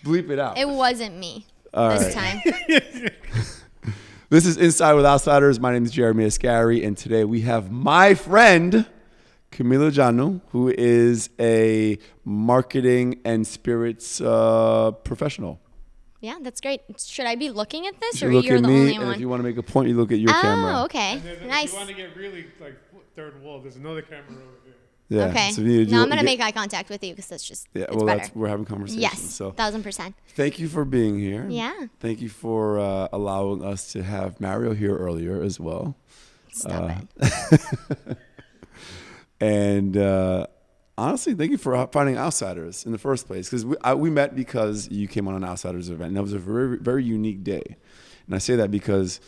Bleep it out. It wasn't me All this right. time. This is Inside with Outsiders. My name is Jeremy Asgari, and today we have my friend, Camila Llano, who is a marketing and spirits professional. Yeah, that's great. Should I be looking at this, You or look you're at the me, only and one? if you want to make a point, you look at your camera. Oh, okay. And if Nice. you want to get really like third wall, there's another camera over here. Yeah. Okay. So you need to do now it- I'm gonna you make get- eye contact with you because that's just Yeah. it's Well, better. we're having conversations. Yes, So 1000%. thank you for being here. Yeah. Thank you for allowing us to have Mario here earlier as well. Stop it. And honestly, thank you for finding Outsiders in the first place, because we met because you came on an Outsiders event, and that was a very, very unique day. And I say that because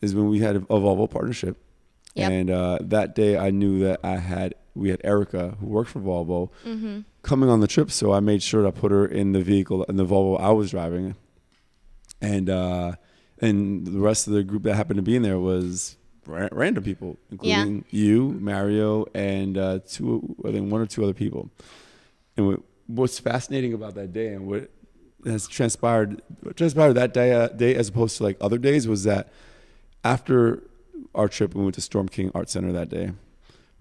is when we had a Volvo partnership, Yep. and that day I knew that we had Erica, who worked for Volvo, coming on the trip, so I made sure to put her in the vehicle, in the Volvo I was driving, and the rest of the group that happened to be in there was random people, including you, Mario, and I think one or two other people. And what's fascinating about that day and what has transpired that day as opposed to like other days was that after our trip, we went to Storm King Art Center that day.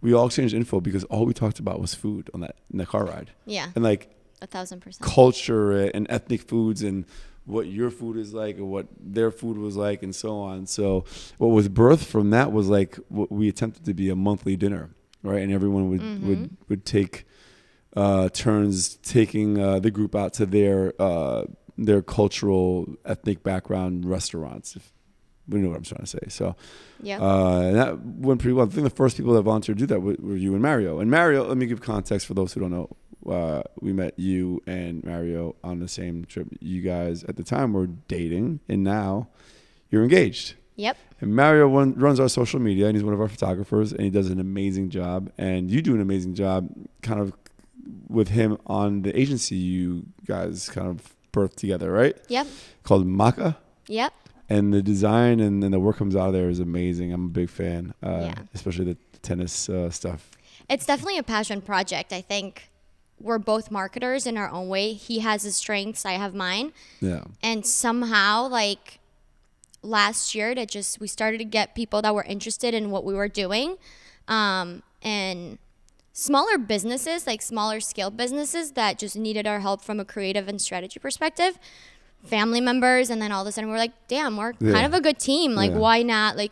We all exchanged info because all we talked about was food in the car ride. Yeah. And like 1000%. culture and ethnic foods and what your food is like and what their food was like and so on. So what was birthed from that was like what we attempted to be a monthly dinner, right? And everyone would take turns taking the group out to their cultural ethnic background restaurants. If we know what I'm trying to say. So Yeah. that went pretty well. I think the first people that volunteered to do that were you and Mario. And Mario, let me give context for those who don't know. We met you and Mario on the same trip. You guys at the time were dating, and now you're engaged. Yep. And Mario runs our social media, and he's one of our photographers, and he does an amazing job. And you do an amazing job kind of with him on the agency you guys kind of birthed together, right? Yep. Called Maka. Yep. And the design and the work comes out of there is amazing. I'm a big fan, Yeah. especially the tennis stuff. It's definitely a passion project. I think we're both marketers in our own way. He has his strengths, I have mine. Yeah. And somehow, like last year, we started to get people that were interested in what we were doing, and smaller businesses, like smaller scale businesses that just needed our help from a creative and strategy perspective. Family members, and then all of a sudden we're like, damn, we're kind of a good team. Like, why not? Like,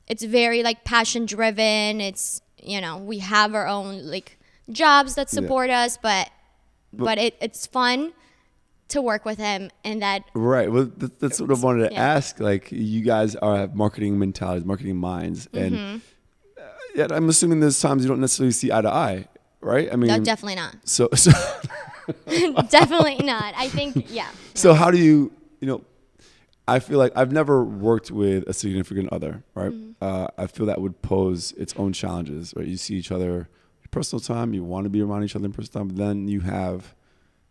it's very like passion driven. It's, we have our own like jobs that support us, but it's fun to work with him, and that Right. Well, that's what I wanted to ask. Like, you guys have marketing mentalities, marketing minds, and yet I'm assuming there's times you don't necessarily see eye to eye, right? I mean, no, definitely not. So Definitely not. I think, yeah. So how do you I feel like I've never worked with a significant other, right? I feel that would pose its own challenges, right? You see each other in personal time, you want to be around each other in personal time, but then you have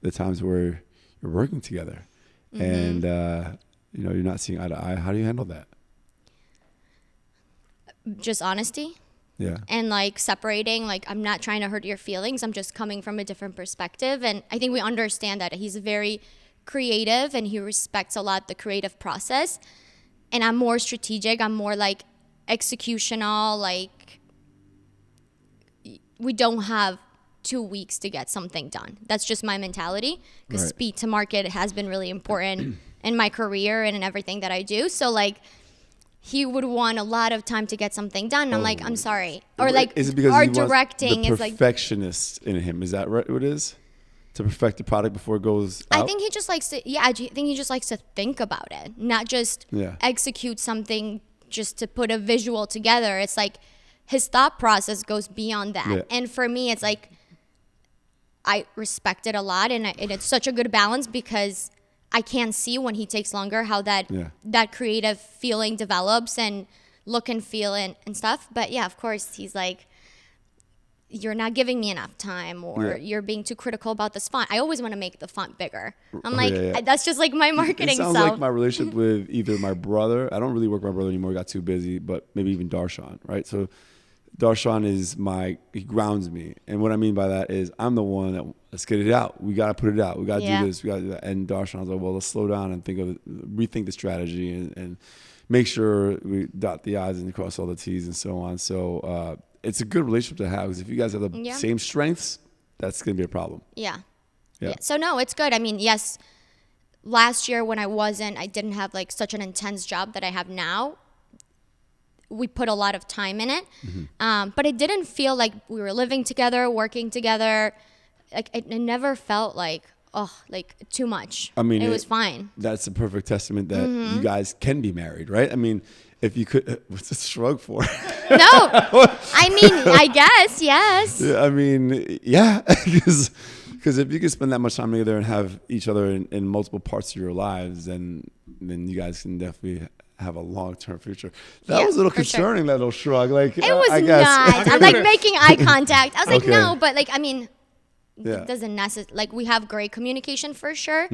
the times where you're working together and, you're not seeing eye to eye. How do you handle that? Just honesty. Yeah. And like separating, like I'm not trying to hurt your feelings. I'm just coming from a different perspective. And I think we understand that he's very creative and he respects a lot the creative process. And I'm more strategic. I'm more like executional. Like we don't have 2 weeks to get something done. That's just my mentality, because Right. speed to market has been really important in my career and in everything that I do. So like, he would want a lot of time to get something done. I'm like, I'm sorry. Or like, is it because our he wants directing the is like, perfectionist in him? Is that right? What it is? To perfect the product before it goes out? I think he just likes to, I think he just likes to think about it, not just execute something just to put a visual together. It's like his thought process goes beyond that. Yeah. And for me, it's like, I respect it a lot. And it's such a good balance, because I can see when he takes longer how that creative feeling develops and look and feel and stuff. But yeah, of course, he's like, you're not giving me enough time, or you're being too critical about this font. I always want to make the font bigger. I'm like, that's just like my marketing It sounds self. like my relationship with either my brother. I don't really work with my brother anymore. He got too busy, but maybe even Darshan, right? So Darshan he grounds me. And what I mean by that is I'm the one that let's get it out. We got to put it out. We got to Yeah. do this. We got to do that. And Darshan was like, well, let's slow down and rethink the strategy and make sure we dot the I's and cross all the T's and so on. So it's a good relationship to have, because if you guys have the Yeah. same strengths, that's going to be a problem. Yeah. Yeah. Yeah. So no, it's good. I mean, yes, last year when I didn't have like such an intense job that I have now. We put a lot of time in it, but it didn't feel like we were living together, working together. Like it never felt like too much. I mean, it was fine. That's a perfect testament that you guys can be married, right? I mean, if you could, what's a shrug for? No, I mean, I guess yes. Yeah, I mean, yeah, because if you can spend that much time together and have each other in multiple parts of your lives, then you guys can definitely have a long-term future. That was a little concerning, that little shrug. Like, It was I guess. not. I'm like making eye contact. I was like, Okay. no, but like, I mean, Yeah. it doesn't necessarily, like we have great communication for sure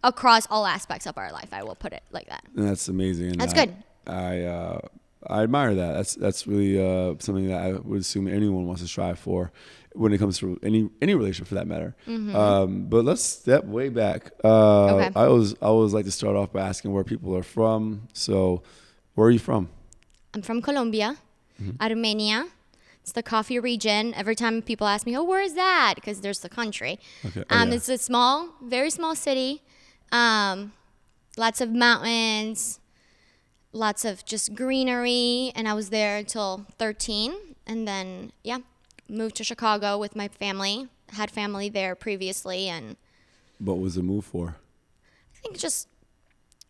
across all aspects of our life. I will put it like that. And that's amazing. And That's good. I admire that. That's really something that I would assume anyone wants to strive for when it comes to any relationship, for that matter. But let's step way back. Okay. I always like to start off by asking where people are from. So, where are you from? I'm from Colombia, Armenia. It's the coffee region. Every time people ask me, "Oh, where is that?" Because there's the country. Okay. Oh, yeah. It's a very small city. Lots of mountains, lots of just greenery, and I was there until 13, and then moved to Chicago with my family. Had family there previously, and What was the move for? I think just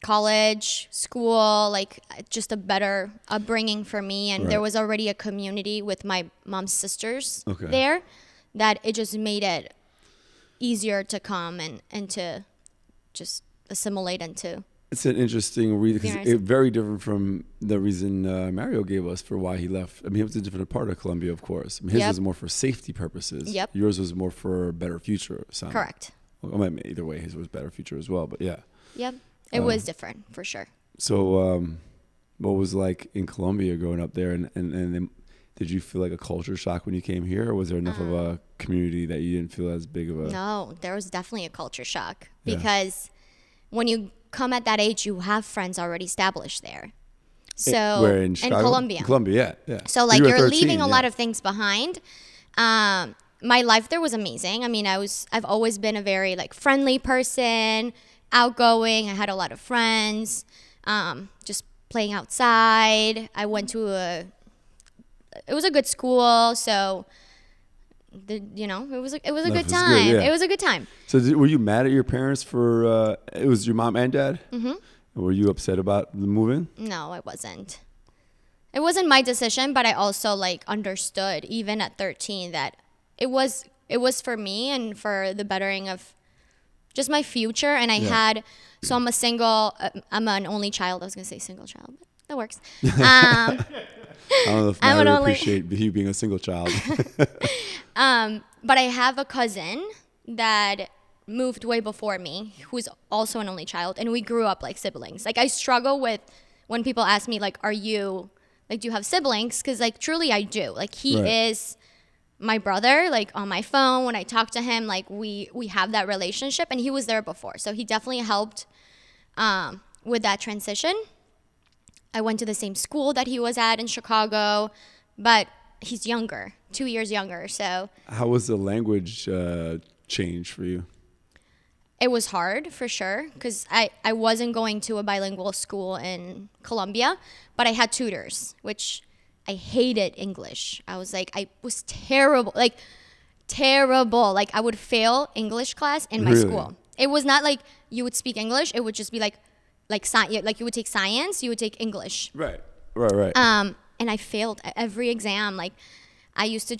college, school, like just a better upbringing for me. And there Right. was already a community with my mom's sisters Okay. there that it just made it easier to come and to just assimilate into. It's an interesting reason, because Interesting. it's very different from the reason Mario gave us for why he left. I mean, it was a different part of Colombia, of course. I mean, his Yep. was more for safety purposes. Yep. Yours was more for a better future. Sounded. Correct. Well, I mean, either way, his was better future as well. But yeah. Yep. It was different for sure. So, what was like in Colombia growing up there, and then did you feel like a culture shock when you came here, or was there enough of a community that you didn't feel as big of a? No, there was definitely a culture shock Yeah. because when you come at that age, you have friends already established there. So Where in Chicago? Colombia. Colombia, yeah. So like You were you're 13, leaving a lot yeah. of things behind. My life there was amazing. I mean, I've always been a very like friendly person, outgoing. I had a lot of friends. Just playing outside. I went to it was a good school, so it was a Life good was good, time. yeah. It was a good time. So, were you mad at your parents for? It was your mom and dad. Mm-hmm. Were you upset about the moving? No, I wasn't. It wasn't my decision, but I also like understood even at 13 that it was for me and for the bettering of just my future. And so I'm I'm an only child. I was gonna say single child, but that works. I don't know if I'm I an would only- appreciate you being a single child. But I have a cousin that moved way before me, who's also an only child, and we grew up like siblings. Like I struggle with when people ask me like, "Are you like, do you have siblings?" Because like truly I do. Like he Right. is my brother. Like on my phone when I talk to him, like we have that relationship, and he was there before, so he definitely helped with that transition. I went to the same school that he was at in Chicago, but he's younger, 2 years younger, so. How was the language change for you? It was hard for sure because I wasn't going to a bilingual school in Colombia, but I had tutors, which I hated English. I was terrible. Like I would fail English class in my Really? school. It was not like you would speak English. It would just be like you would take science, you would take English. Right. And I failed every exam. Like I used to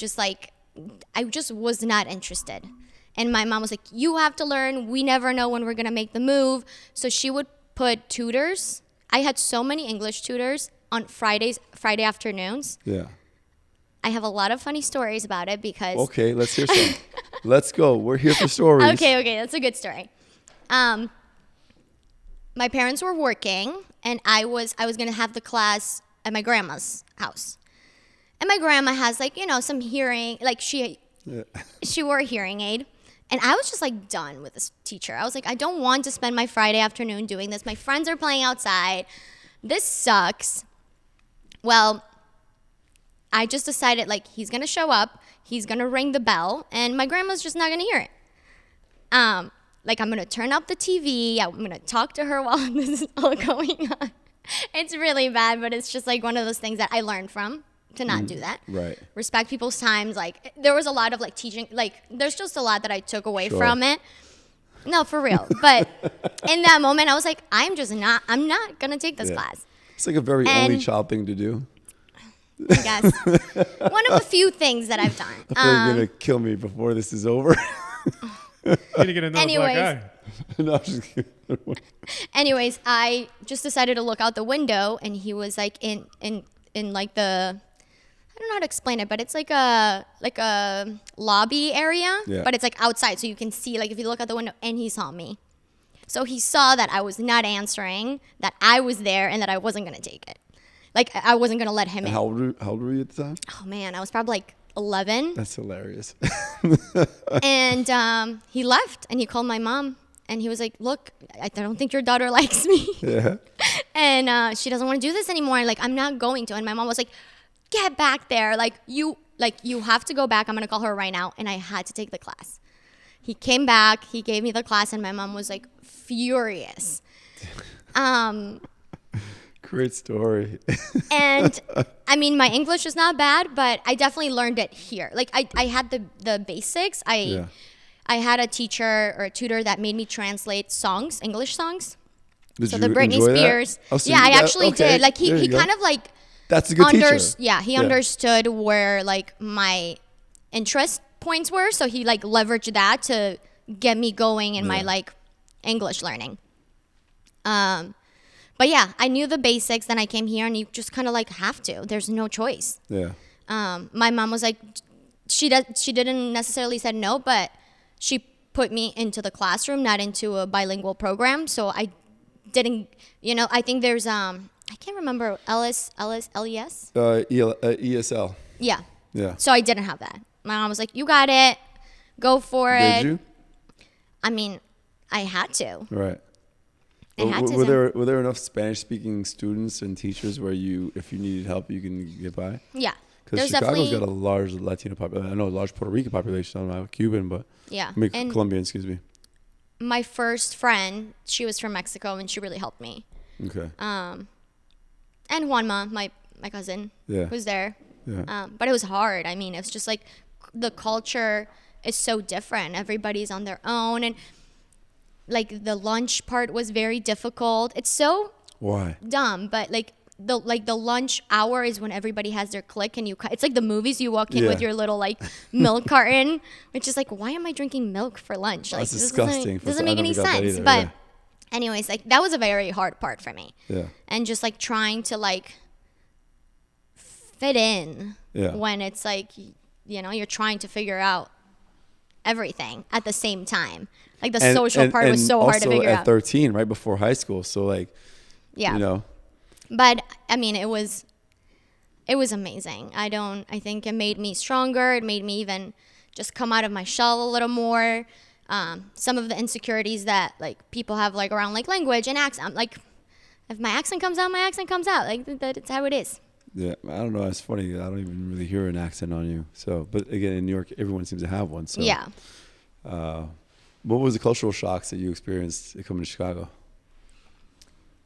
I just was not interested. And my mom was like, you have to learn. We never know when we're going to make the move. So she would put tutors. I had so many English tutors on Friday afternoons. Yeah. I have a lot of funny stories about it because. Okay, let's hear some. Let's go. We're here for stories. Okay, that's a good story. My parents were working, and I was going to have the class at my grandma's house. And my grandma has some hearing, she wore a hearing aid. And I was just like done with this teacher. I was like, I don't want to spend my Friday afternoon doing this. My friends are playing outside. This sucks. Well, I just decided like he's going to show up. He's going to ring the bell. And my grandma's just not going to hear it. Like I'm going to turn up the TV. I'm going to talk to her while this is all going on. It's really bad, but it's just like one of those things that I learned from. To not do that. Right. Respect people's times. Like there was a lot of like teaching, like there's just a lot that I took away from it. No, for real. But in that moment I was like, I'm not going to take this class. It's like a very only child thing to do. I guess. One of the few things that I've done. I feel like you're going to kill me before this is over. You're going to get another black eye. No, I'm just kidding. Anyways, I just decided to look out the window and he was like in like the, I don't know how to explain it, but it's like a lobby area, but it's like outside, so you can see like if you look out the window, and he saw me. So he saw that I was not answering, that I was there, and that I wasn't gonna take it. Like I wasn't gonna let him in. How old were you at the time? Oh man, I was probably like 11. That's hilarious. And he left, and he called my mom, and he was like, "Look, I don't think your daughter likes me." Yeah. And she doesn't want to do this anymore. Like I'm not going to. And my mom was like, get back there. You have to go back. I'm going to call her right now. And I had to take the class. He came back. He gave me the class. And my mom was like furious. Great story. And I mean, my English is not bad, but I definitely learned it here. Like I had the basics. I had a teacher or a tutor that made me translate songs, English songs. Did so you the Britney enjoy Spears. That? Oh, so yeah, I actually did. Like he kind of like that's a good teacher. Yeah, he understood where like my interest points were, so he like leveraged that to get me going in my like English learning. But yeah, I knew the basics. Then I came here, and you just kind of like have to. There's no choice. Yeah. My mom was like, she didn't necessarily said no, but she put me into the classroom, not into a bilingual program. So I didn't, I think there's I can't remember LES. ESL. Yeah. Yeah. So I didn't have that. My mom was like, "You got it, go for it." Did you? I mean, I had to. Right. I had to. Were there enough Spanish-speaking students and teachers where if you needed help, you can get by? Yeah. Because Chicago's got a large Latino population. I know a large Puerto Rican population. I don't know, Cuban, but and Colombian, excuse me. My first friend, she was from Mexico, and she really helped me. Okay. And Juanma, my cousin, was there. Yeah. But it was hard. I mean, it's just like the culture is so different. Everybody's on their own, and like the lunch part was very difficult. It's so dumb, but like the lunch hour is when everybody has their clique, and it's like the movies. You walk in with your little like milk carton, which is like, why am I drinking milk for lunch? Like, that's disgusting. Doesn't make any sense. But anyways, like that was a very hard part for me. Yeah. And just like trying to like fit in when it's like, you're trying to figure out everything at the same time. Like the social part was so hard to figure out. Also at 13, right before high school. So like, But I mean, it was amazing. I think it made me stronger. It made me even just come out of my shell a little more. Some of the insecurities that like people have like around like language and accent. Like if my accent comes out, my accent comes out. Like that's how it is. Yeah, I don't know. It's funny. I don't even really hear an accent on you. So, but again, in New York, everyone seems to have one. So yeah. What was the cultural shocks that you experienced coming to Chicago?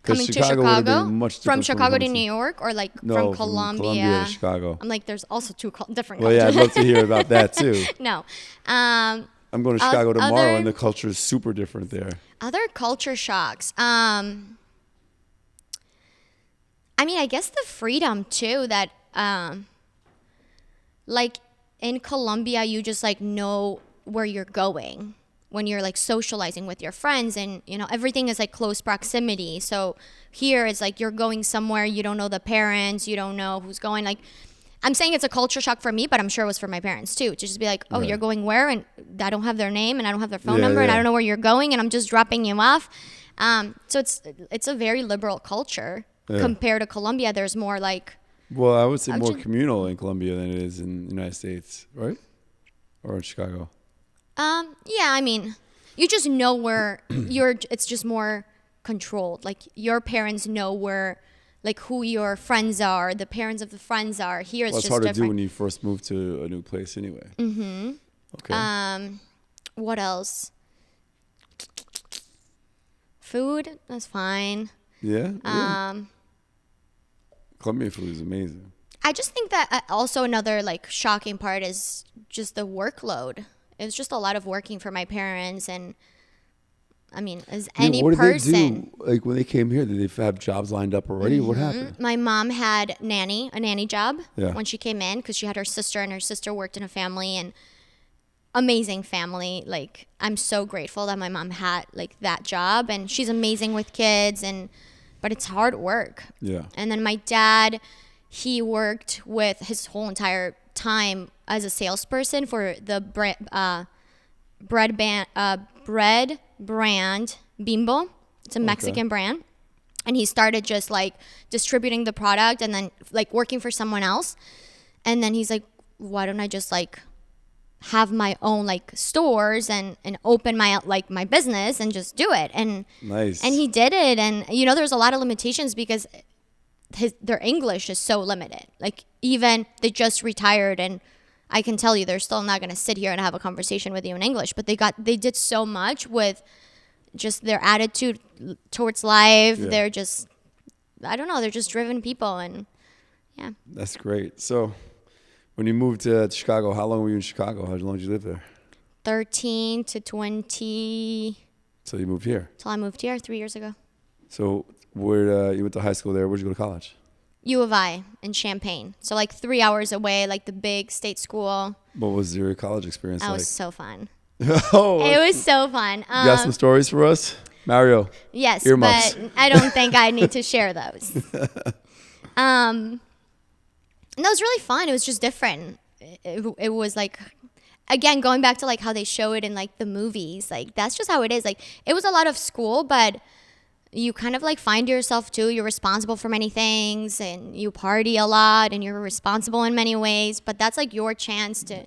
Coming to Chicago? From Chicago to New York, or like from Colombia to Chicago? I'm like, there's also two different cultures. Well, yeah, I'd love to hear about that too. No. I'm going to Chicago tomorrow, and the culture is super different there. Other culture shocks. I mean, I guess the freedom too, that like in Colombia, you just like know where you're going when you're like socializing with your friends, and everything is like close proximity. So here it's like you're going somewhere, you don't know the parents, you don't know who's going. Like I'm saying it's a culture shock for me, but I'm sure it was for my parents too, to just be like, oh, you're going where? And I don't have their name, and I don't have their phone number, and I don't know where you're going, and I'm just dropping you off. So it's a very liberal culture compared to Colombia. There's more like, well, I would say more communal in Colombia than it is in the United States, right? Or in Chicago. Yeah, I mean, you just know where it's just more controlled. Like your parents know where, like who your friends are, the parents of the friends are. Here it's Well, it's just hard to different. do when you first move to a new place anyway. Mm-hmm. Okay. What else? Food, that's fine. Yeah? Really? Colombian food is amazing. I just think that also another like shocking part is just the workload. It was just a lot of working for my parents, and I mean, as any what person. did they do? Like when they came here, did they have jobs lined up already? What happened? My mom had a nanny job Yeah. when she came in because she had her sister, and her sister worked in a family, and amazing family. Like I'm so grateful that my mom had like that job, and she's amazing with kids, but it's hard work. Yeah. And then my dad, he worked with his whole entire time as a salesperson for the bread brand Bimbo. It's a Mexican brand. And he started just like distributing the product and then like working for someone else. And then he's like, why don't I just like have my own like stores and open my business and just do it. And Nice. And he did it. And you know, there's a lot of limitations because their English is so limited. Like even they just retired, and I can tell you they're still not going to sit here and have a conversation with you in English, but they did so much with just their attitude towards life. Yeah. They're just, I don't know, they're just driven people. And yeah. That's great. So when you moved to Chicago, how long were you in Chicago? How long did you live there? 13 to 20 So you moved here. till I moved here 3 years ago. So where you went to high school there? Where'd you go to college? U of I in Champaign. So like 3 hours away, like the big state school. What was your college experience That like? was so fun. Oh, It was so fun. you got some stories for us? Mario. Yes, Earmuffs. but I don't think I need to share those. And that was really fun. It was just different. It was like, again, going back to like how they show it in like the movies, like that's just how it is. Like it was a lot of school, but you kind of like find yourself too. You're responsible for many things, and you party a lot, and you're responsible in many ways. But that's like your chance to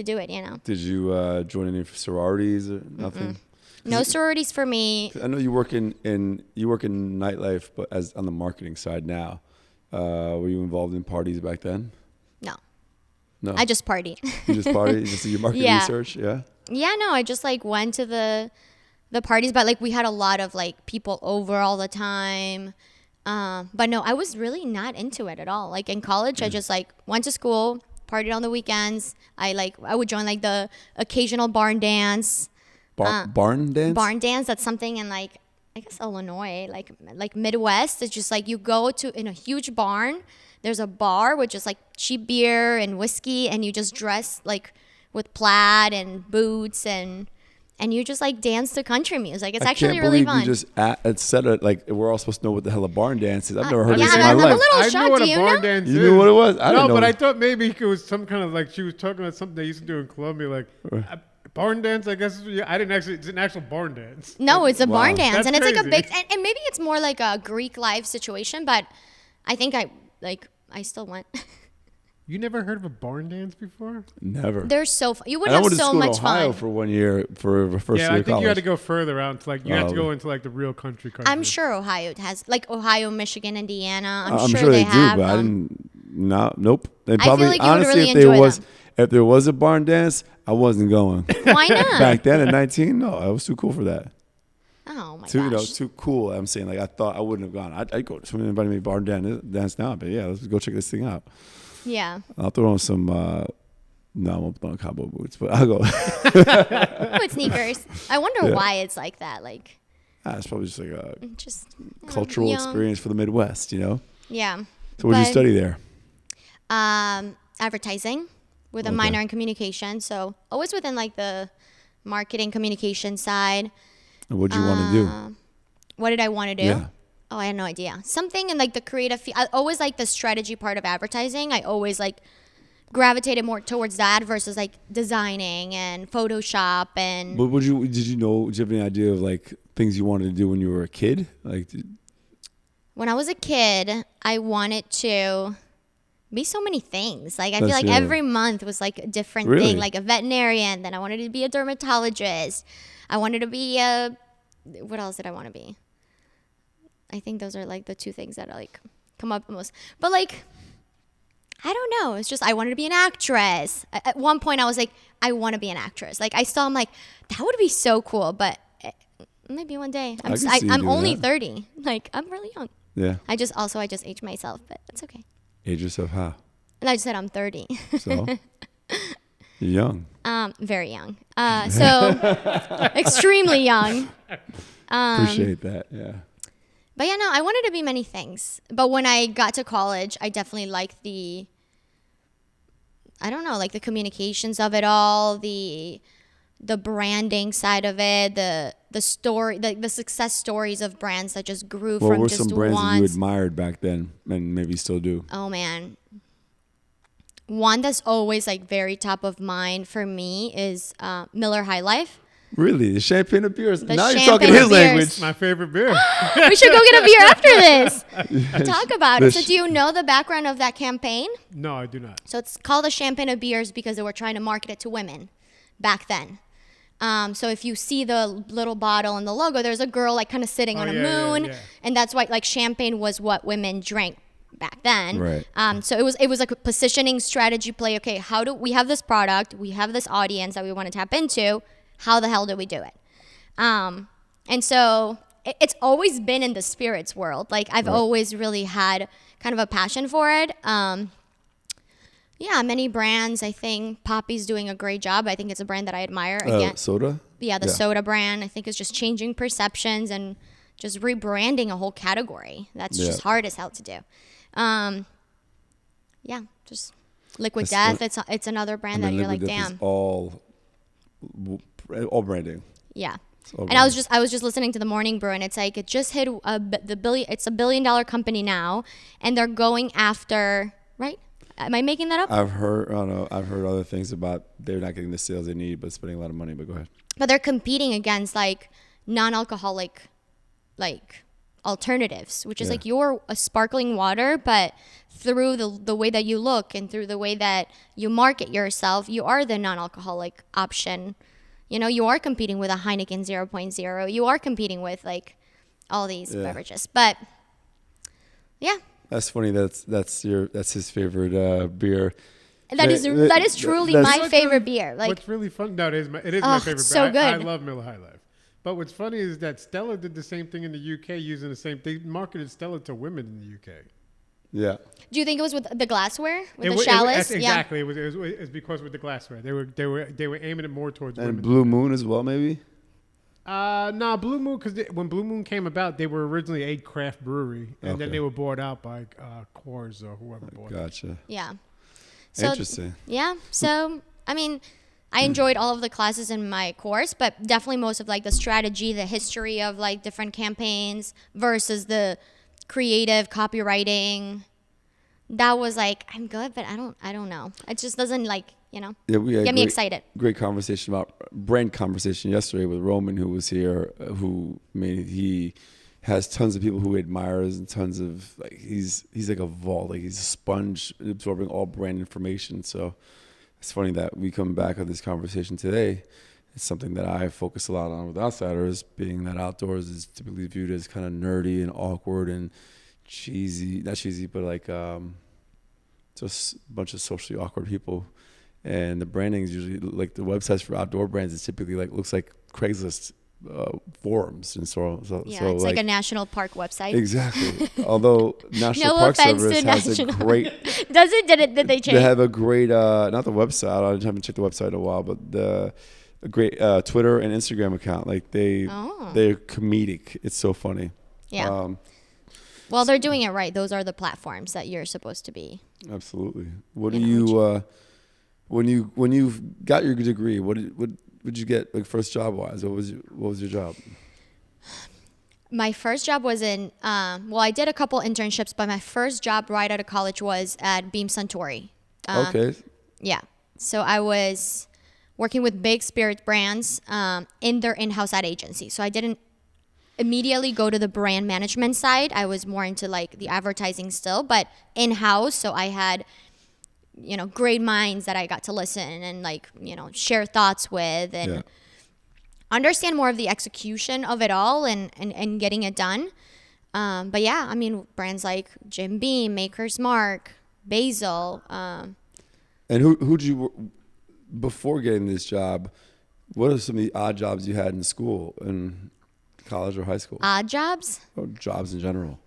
do it, you know. Did you join any sororities or nothing? No sororities for me. I know you work in nightlife, but as on the marketing side now. Were you involved in parties back then? No. I just party. You just party? You just do your market research? Yeah. Yeah, no, I just like went to the parties, but like we had a lot of like people over all the time. But no, I was really not into it at all. Like in college, I just like went to school, partied on the weekends. I would join like the occasional barn dance. Barn dance? Barn dance. That's something in like, I guess Illinois, like Midwest. It's just like you go to in a huge barn. There's a bar with just like cheap beer and whiskey, and you just dress like with plaid and boots and you just like dance to country music. It's actually really fun. I can't believe you just said it like we're all supposed to know what the hell a barn dance is. I've never heard yeah, of this in my I'm a life. little I shocked. know what Do a you barn know? dance You is. knew what it was? I didn't know. But I thought maybe it was some kind of like she was talking about something they used to do in Colombia, like a barn dance. I guess I didn't actually. It's an actual barn dance. No, it's a barn dance, That's and it's like a crazy. big, and maybe it's more like a Greek life situation, but I think I still went. You never heard of a barn dance before? Never. They're so fun. You would And I have went to so school in much Ohio fun. for 1 year for the first Yeah, year I of think college. you had to go further out. To like you have to Oh. go into like the real country. I'm sure Ohio has like Ohio, Michigan, Indiana. I'm sure they do, have but I them. didn't. No, nope. And I feel probably like you would honestly, really if there enjoy was them. if there was a barn dance, I wasn't going. Why not? Back then at 19, no, I was too cool for that. Oh my Too, gosh. too cool. I'm saying like I thought I wouldn't have gone. I'd go. Somebody invited me to barn dance now, but yeah, let's go check this thing out. Yeah. I'll throw on some. No, I won't put on cowboy boots, but I'll go. With sneakers. I wonder Yeah. why it's like that. Like It's probably just like a just cultural young. experience for the Midwest, you know. Yeah. So what did you But, study there? Advertising with a Okay. minor in communication. So always within like the marketing communication side. And what did you want to do? What did I want to do? Yeah. Oh, I had no idea. Something in like the creative. I always like the strategy part of advertising. I always like gravitated more towards that versus like designing and Photoshop and. But did you have any idea of like things you wanted to do when you were a kid? Like, When I was a kid, I wanted to be so many things. Like I That's feel like good. every month was like a different Really? thing. Like a veterinarian, then I wanted to be a dermatologist. I wanted to be a, what else did I want to be? I think those are like the two things that like come up the most. But like, I don't know. It's just I wanted to be an actress. At one point, I was like, I want to be an actress. Like I saw, I'm like, that would be so cool. But maybe one day. I can see you I'm doing only that. 30. Like I'm really young. Yeah. I just aged myself, but that's okay. Age yourself how? And I just said I'm 30. So you're young. Very young. So extremely young. Appreciate that. Yeah. But yeah, no, I wanted to be many things. But when I got to college, I definitely liked I don't know, like the communications of it all, the branding side of it, the story, the success stories of brands that just grew What from were just some brands that you once. admired back then and maybe still do? Oh man. One that's always like very top of mind for me is Miller High Life. Really? The champagne of beers? The Now you're champagne talking of his beers. language. My favorite beer. We should go get a beer after this. Yes. Talk about it. So do you know the background of that campaign? No, I do not. So it's called the Champagne of Beers because they were trying to market it to women back then. So if you see the little bottle and the logo, there's a girl like kind of sitting on a moon, yeah. and that's why like champagne was what women drank back then. Right. So it was like a positioning strategy play. Okay, how do we have this product? We have this audience that we want to tap into. How the hell do we do it? And so it's always been in the spirits world. Like I've always really had kind of a passion for it. Yeah, many brands. I think Poppy's doing a great job. I think it's a brand that I admire. Again, Soda? yeah, the soda brand. I think is just changing perceptions and just rebranding a whole category. That's just hard as hell to do. Yeah, just Liquid Death. It's another brand that you're like, Liquid Death is damn. all branding. Yeah. all And I was just listening to the Morning Brew, and it's like it just hit it's a $1 billion company now, and they're going after, right? Am I making that up? I've heard other things about they're not getting the sales they need, but spending a lot of money. But go ahead. But they're competing against like non-alcoholic, like alternatives, which is like you're a sparkling water, but through the way that you look and through the way that you market yourself, you are the non-alcoholic option. You know, you are competing with a Heineken 0.0. You are competing with like all these beverages. But yeah. That's funny. That's his favorite beer. That is truly my favorite beer. Like what's really fun? No, it is my favorite beer. so good. I love Miller High Life. But what's funny is that Stella did the same thing in the UK using the same. They marketed Stella to women in the UK. Yeah. Do you think it was with the glassware, with the chalice? Exactly. It was because with the glassware, they were aiming it more towards women. And Blue Moon as well, maybe. No, Blue Moon, because when Blue Moon came about, they were originally a craft brewery, and then they were bought out by Coors or whoever bought it. Gotcha. Yeah. So, Interesting. Yeah. So, I mean, I enjoyed all of the classes in my course, but definitely most of like the strategy, the history of like different campaigns versus the creative copywriting. That was like, I'm good, but I don't know. It just doesn't like, you know, get me excited. Great conversation about brand conversation yesterday with Roman, who was here, he has tons of people who he admires and tons of like he's like a vault, like he's a sponge absorbing all brand information. So it's funny that we come back on this conversation today. It's something that I focus a lot on with outsiders, being that outdoors is typically viewed as kind of nerdy and awkward and cheesy, not cheesy, but like just a bunch of socially awkward people. And the branding is usually like the websites for outdoor brands is typically like looks like Craigslist forums, and so it's like a national park website. Exactly. Although National No Park offense Service to has National a great. Did they change? They have a great not the website. I haven't checked the website in a while, but a great Twitter and Instagram account. Like they're comedic. It's so funny. Yeah. Well, they're doing it right. Those are the platforms that you're supposed to be. Absolutely. What do you when you got your degree? What did you get like first job wise? What was your job? My first job was in I did a couple internships, but my first job right out of college was at Beam Suntory. Okay. Yeah. So I was working with big spirit brands in their in-house ad agency. So I didn't immediately go to the brand management side. I was more into like the advertising still, but in-house. So I had, great minds that I got to listen and like, share thoughts with and understand more of the execution of it all and getting it done. But yeah, I mean, brands like Jim Beam, Maker's Mark, Basil. And who'd you, before getting this job, what are some of the odd jobs you had in school, in college or high school? Odd jobs? Or jobs in general?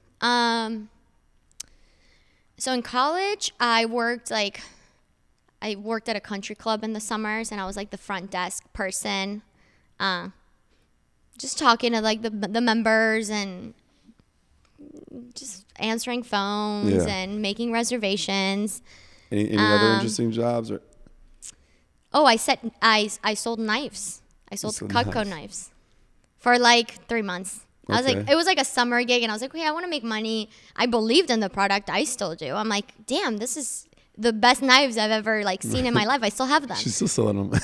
So in college, I worked at a country club in the summers, and I was like the front desk person, just talking to like the members and just answering phones and making reservations. Any other interesting jobs? Or? Oh, I sold knives. I sold Cutco knives for like 3 months. I was like, it was like a summer gig, and I was like, okay, I want to make money. I believed in the product. I still do. I'm like, damn, this is the best knives I've ever like seen in my life. I still have them. She's still selling them.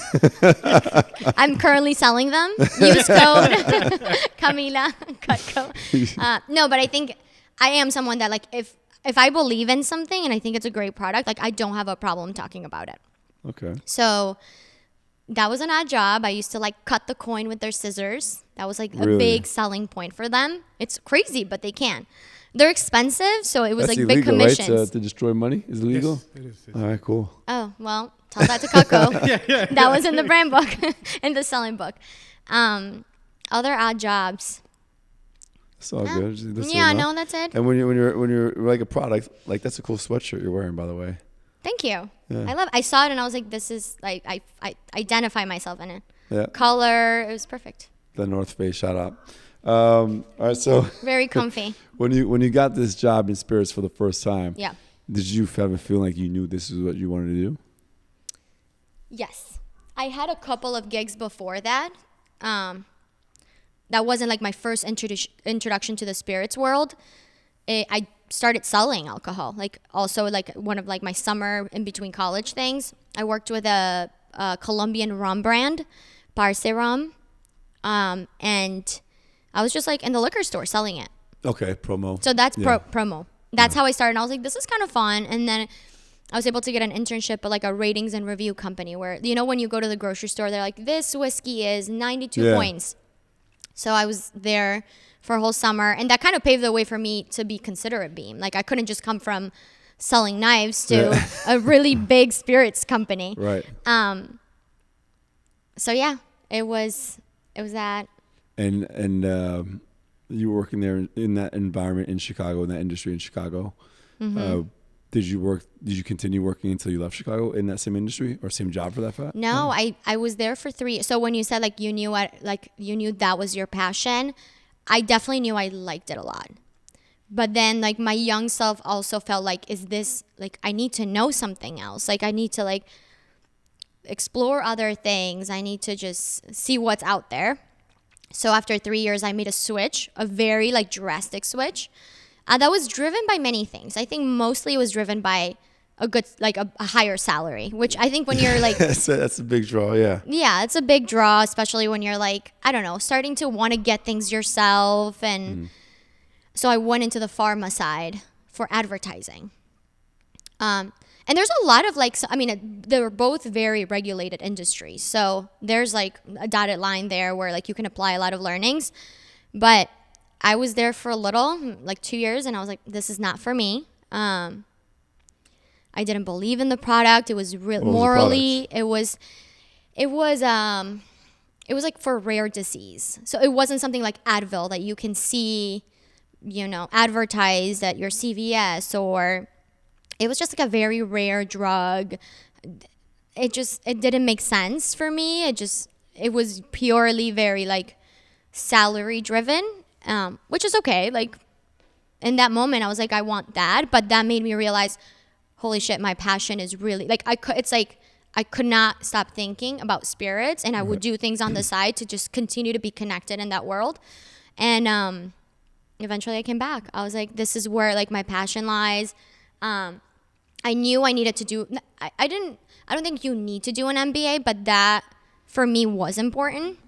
I'm currently selling them. Use code Camila Cutco. No, but I think I am someone that like if I believe in something and I think it's a great product, like I don't have a problem talking about it. Okay. So that was an odd job. I used to like cut the coin with their scissors. That was like a big selling point for them. It's crazy, but they can. They're expensive, so it was That's like illegal, big commissions. Right? To destroy money is illegal? Yes, it is. All right, cool. Oh, well, tell that to Cutco. That was in the brand book, in the selling book. Other odd jobs. It's all good. No, that's it. And when you're like a product, like that's a cool sweatshirt you're wearing, by the way. Thank you. Yeah. I saw it and I was like, this is like I identify myself in it. Yeah. Color, it was perfect. The North Face, shout out. All right, so very comfy. When you got this job in spirits for the first time, yeah, did you have a feeling like you knew this is what you wanted to do? Yes, I had a couple of gigs before that. That wasn't like my first introduction to the spirits world. I started selling alcohol, like also like one of like my summer in between college things. I worked with a Colombian rum brand, Parce Rum, and I was just like in the liquor store selling it. Okay, promo. So that's promo. That's how I started. And I was like, this is kind of fun. And then I was able to get an internship at like a ratings and review company where, when you go to the grocery store, they're like, this whiskey is 92 points. So I was there for a whole summer. And that kind of paved the way for me to be considered a Beam. Like I couldn't just come from selling knives to a really big spirits company. Right. So yeah, it was that. And you were working there in that environment in Chicago, in that industry in Chicago. Mm-hmm. Did you continue working until you left Chicago in that same industry or same job for that fact? No, I was there for 3 years. So when you said like you knew that was your passion, I definitely knew I liked it a lot. But then like my young self also felt like, is this like, I need to know something else. Like I need to like explore other things. I need to just see what's out there. So after 3 years, I made a switch, a very like drastic switch. That was driven by many things. I think mostly it was driven by a good, like a higher salary, which I think when you're like... that's a big draw, yeah. Yeah, it's a big draw, especially when you're like, I don't know, starting to want to get things yourself. And so I went into the pharma side for advertising. And there's a lot of like, they're both very regulated industries. So there's like a dotted line there where like you can apply a lot of learnings. But I was there for a little, like 2 years, and I was like, this is not for me. I didn't believe in the product. It was morally, it was like for rare disease. So it wasn't something like Advil that you can see, advertised at your CVS, or it was just like a very rare drug. It didn't make sense for me. It was purely very like salary driven. Which is okay. Like in that moment, I was like, I want that. But that made me realize, holy shit, my passion is really like, I could not stop thinking about spirits, and I would do things on the side to just continue to be connected in that world. And, eventually I came back. I was like, this is where like my passion lies. I knew I needed to do, I don't think you need to do an MBA, but that for me was important,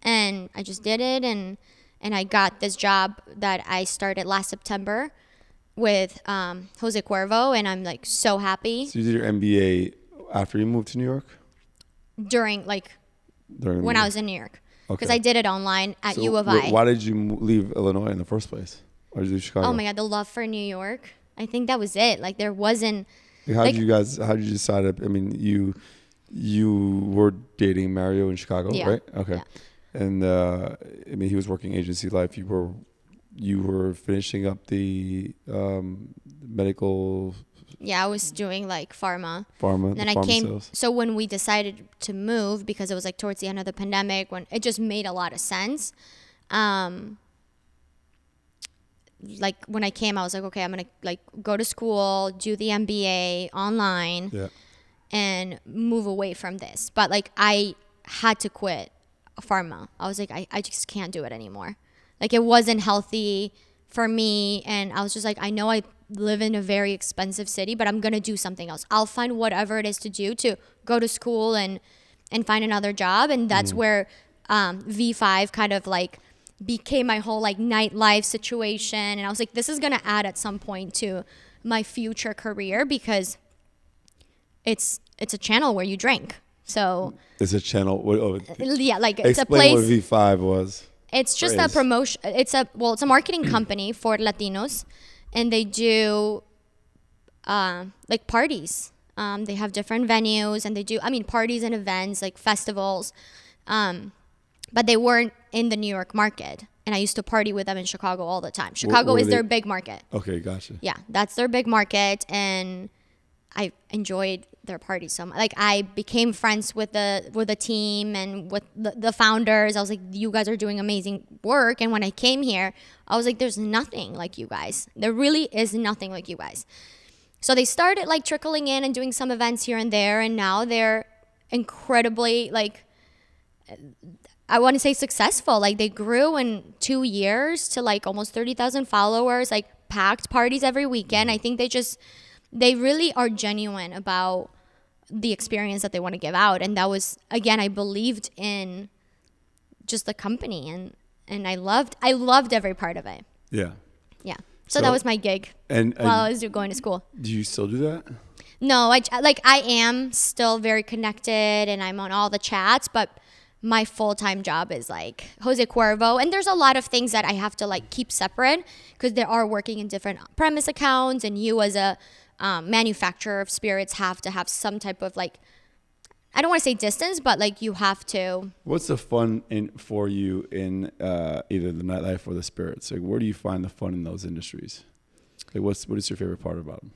and I just did it. And and I got this job that I started last September with Jose Cuervo, and I'm like so happy. So you did your MBA after you moved to New York? During when I was in New York. Because Okay. I did it online at So U of I. why did you leave Illinois in the first place? Why did you leave Chicago? Oh my God, the love for New York. I think that was it. Like there wasn't. How did you decide? I mean, you were dating Mario in Chicago, Yeah. right? Okay. Yeah. And I mean, he was working agency life. You were finishing up the medical Yeah, I was doing like pharma. pharma. And then the I pharma came. sales. So when we decided to move, because it was like towards the end of the pandemic, when it just made a lot of sense. Like when I came, I was like, okay, I'm gonna like go to school, do the MBA online, Yeah. and move away from this. But like I had to quit pharma. I was like, I just can't do it anymore. Like it wasn't healthy for me, and I was just like, I know I live in a very expensive city, but I'm gonna do something else. I'll find whatever it is to do to go to school and find another job, and that's where V5 kind of like became my whole like nightlife situation. And I was like, this is gonna add at some point to my future career because it's a channel where you drink. So It's a channel. yeah, like it's a Explain place. what V5 was. It's just a phrase. promotion. It's a marketing company for Latinos, and they do like parties. They have different venues, and they do parties and events like festivals. But they weren't in the New York market, and I used to party with them in Chicago all the time. Chicago were is their they- big market. Okay, gotcha. Yeah, that's their big market, and I enjoyed their parties so much. Like I became friends with the team and with the founders. I was like, you guys are doing amazing work. And when I came here, I was like, there's nothing like you guys. There really is nothing like you guys. So they started like trickling in and doing some events here and there, and now they're incredibly like, I want to say successful. Like they grew in 2 years to like almost 30,000 followers, like packed parties every weekend. I think they really are genuine about the experience that they want to give out. And that was, again, I believed in just the company, and I loved every part of it. Yeah. Yeah. So that was my gig And while I was going to school. do you still do that? No, I am still very connected, and I'm on all the chats, but my full-time job is like Jose Cuervo, and there's a lot of things that I have to like keep separate because they are working in different premise accounts, and you as a manufacturer of spirits have to have some type of like, I don't want to say distance, but like you have to. What's the fun for you in either the nightlife or the spirits? Like, where do you find the fun in those industries? Like, what is your favorite part about them?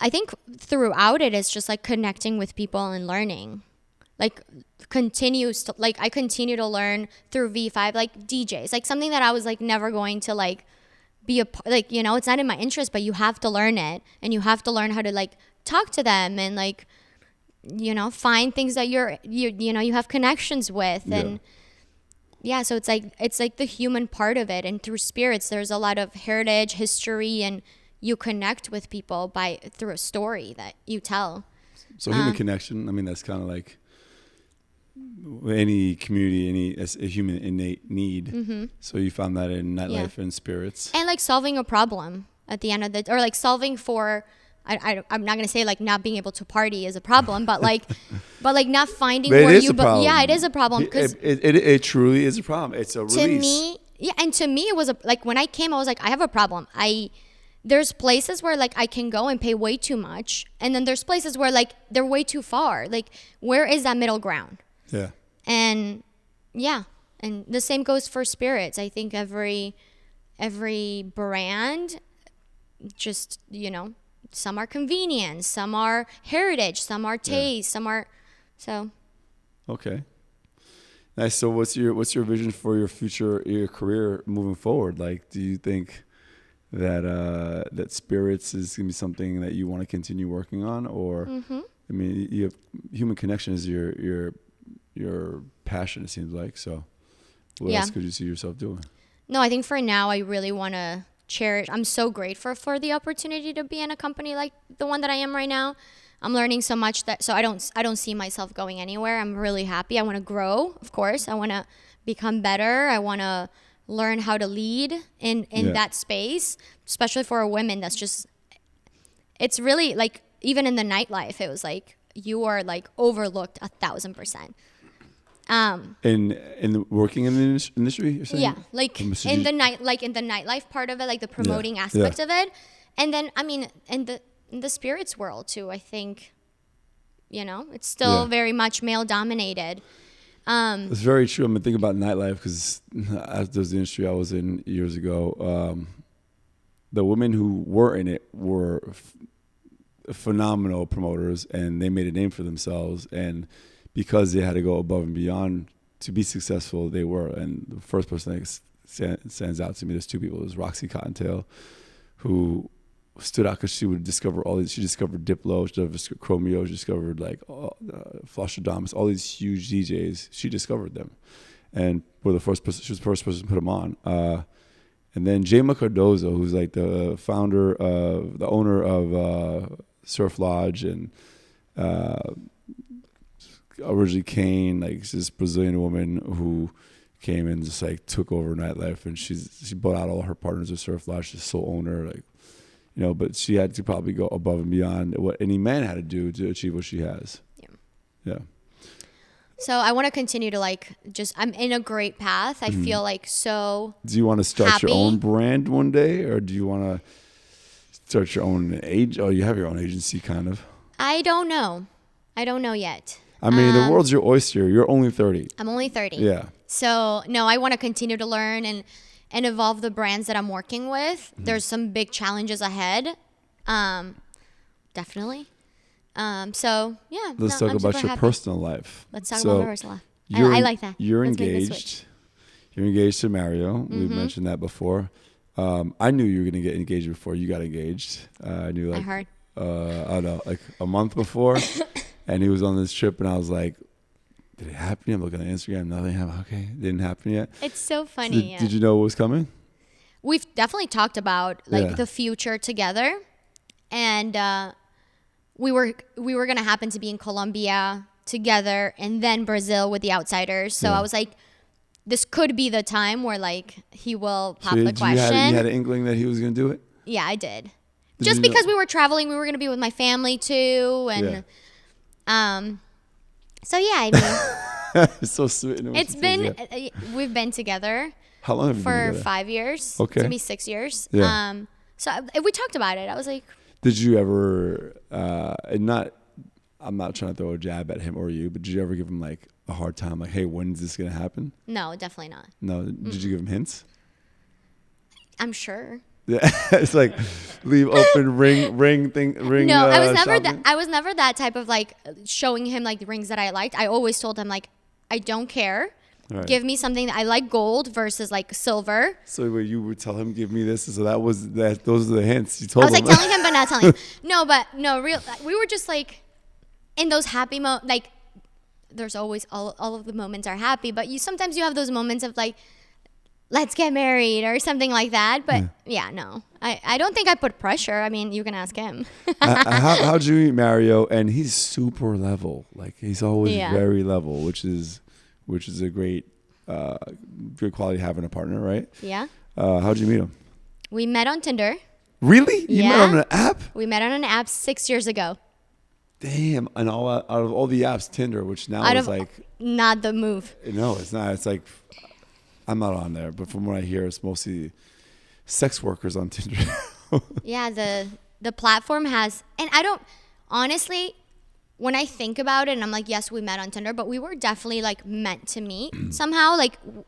I think throughout it is just like connecting with people and learning. Like I continue to learn through V5, like DJs, like something that I was like never going to like be like, it's not in my interest, but you have to learn it, and you have to learn how to like talk to them and like, find things that you have connections with. And yeah, so it's like the human part of it. And through spirits, there's a lot of heritage, history, and you connect with people through a story that you tell. So human connection, I mean, that's kind of like any community, a human innate need. Mm-hmm. So you found that in nightlife and spirits. And like solving a problem at the end of or like solving for, I'm not going to say like not being able to party is a problem, but like not finding but where it is you, a problem. Yeah, it is a problem. Because it truly is a problem. It's a release. to me, it was like when I came, I was like, I have a problem. There's places where like I can go and pay way too much, and then there's places where like they're way too far. Like where is that middle ground? Yeah. And yeah, and the same goes for spirits. I think every brand, just some are convenience, some are heritage, some are taste, some are so. Okay. Nice. So what's your vision for your career moving forward? Like, do you think that spirits is gonna be something that you want to continue working on, or I mean, you have human connection is your passion, it seems like. So what else could you see yourself doing? No, I think for now I really want to cherish. I'm so grateful for the opportunity to be in a company like the one that I am right now. I'm learning so much so I don't see myself going anywhere. I'm really happy. I want to grow, of course. I want to become better. I want to learn how to lead in that space, especially for a woman. That's just, it's really like, even in the nightlife, it was like, you are like overlooked 1,000%. In working in the industry, you're saying? Yeah, like in the nightlife part of it, like the promoting aspect of it, and then I mean in the spirits world too. I think, it's still very much male dominated. It's very true. I'm thinking about nightlife because as there's the industry I was in years ago. The women who were in it were phenomenal promoters, and they made a name for themselves. And because they had to go above and beyond to be successful, they were. And the first person that stands out to me, there's two people. There's Roxy Cottontail, who stood out because she would discover all these. She discovered Diplo, she discovered Chromeo, she discovered like Flosstradamus, all these huge DJs. She discovered them, and she was the first person to put them on. And then Jayma Cardozo, who's like the owner of Surf Lodge, and originally Kane, like this Brazilian woman who came and just like took over nightlife, and she bought out all her partners of Surf Lodge. She's sole owner, but she had to probably go above and beyond what any man had to do to achieve what she has. Yeah. So I want to continue to I'm in a great path. I feel like so. Do you want to start happy. your own brand one day, or do you want to start your own Oh, you have your own agency, kind of. I don't know yet. I mean, the world's your oyster. You're only 30. I'm only 30. Yeah. So no, I want to continue to learn and evolve the brands that I'm working with. There's some big challenges ahead. Definitely. So yeah. Let's talk about your personal life. Let's talk about my personal life. I like that. You're engaged. You're engaged to Mario. We've mentioned that before. I knew you were going to get engaged before you got engaged. I knew I heard. I don't know, like a month before. And he was on this trip, and I was like, did it happen yet? I'm looking at Instagram. Nothing happened. Okay, it didn't happen yet. It's so funny. Did you know what was coming? We've definitely talked about the future together. And we were going to happen to be in Colombia together, and then Brazil with the outsiders. So I was like, this could be the time where he will pop the question. You had an inkling that he was going to do it? Yeah, I did. Just because we were traveling, we were going to be with my family too. And so yeah, I mean, it's so sweet. It's been, we've been together. How long have you been together? For 5 years. Okay. It's going to be 6 years. Yeah. So we talked about it. I was like, did you ever, I'm not trying to throw a jab at him or you, but did you ever give him a hard time? Like, hey, when's this going to happen? No, definitely not. No. Did you give him hints? I'm sure. Yeah. It's like leave open ring thing. No, I was never that. I was never that type of showing him the rings that I liked. I always told him I don't care. Right. Give me something that I like, gold versus silver. So where you would tell him, give me this. So those are the hints you told him. I was telling him, but not telling him. We were just in those happy moments. There's always all of the moments are happy, but sometimes you have those moments of let's get married or something like that. But no, I don't think I put pressure. I mean, you can ask him. How'd you meet Mario? And he's super level. He's always very level, which is a great quality having a partner, right? Yeah. How'd you meet him? We met on Tinder. Really? You met on an app? We met on an app 6 years ago. Damn. And out of all the apps, Tinder, which now is not the move. No, it's not. It's I'm not on there, but from what I hear, it's mostly sex workers on Tinder. Yeah, the platform has, and I don't, honestly, when I think about it, and I'm like, yes, we met on Tinder, but we were definitely meant to meet somehow.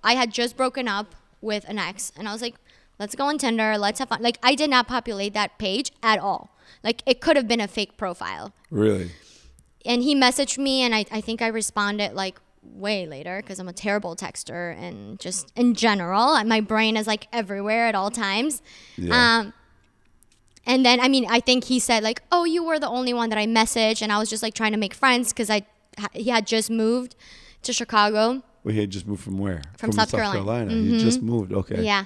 I had just broken up with an ex, and I was like, let's go on Tinder, let's have fun. I did not populate that page at all. It could have been a fake profile. Really? And he messaged me, and I think I responded way later because I'm a terrible texter, and just in general, my brain is everywhere at all times. Yeah. And then, I think he said oh, you were the only one that I messaged, and I was just trying to make friends because he had just moved to Chicago. Well, he had just moved from where? From South Carolina. Mm-hmm. He just moved. Okay. Yeah.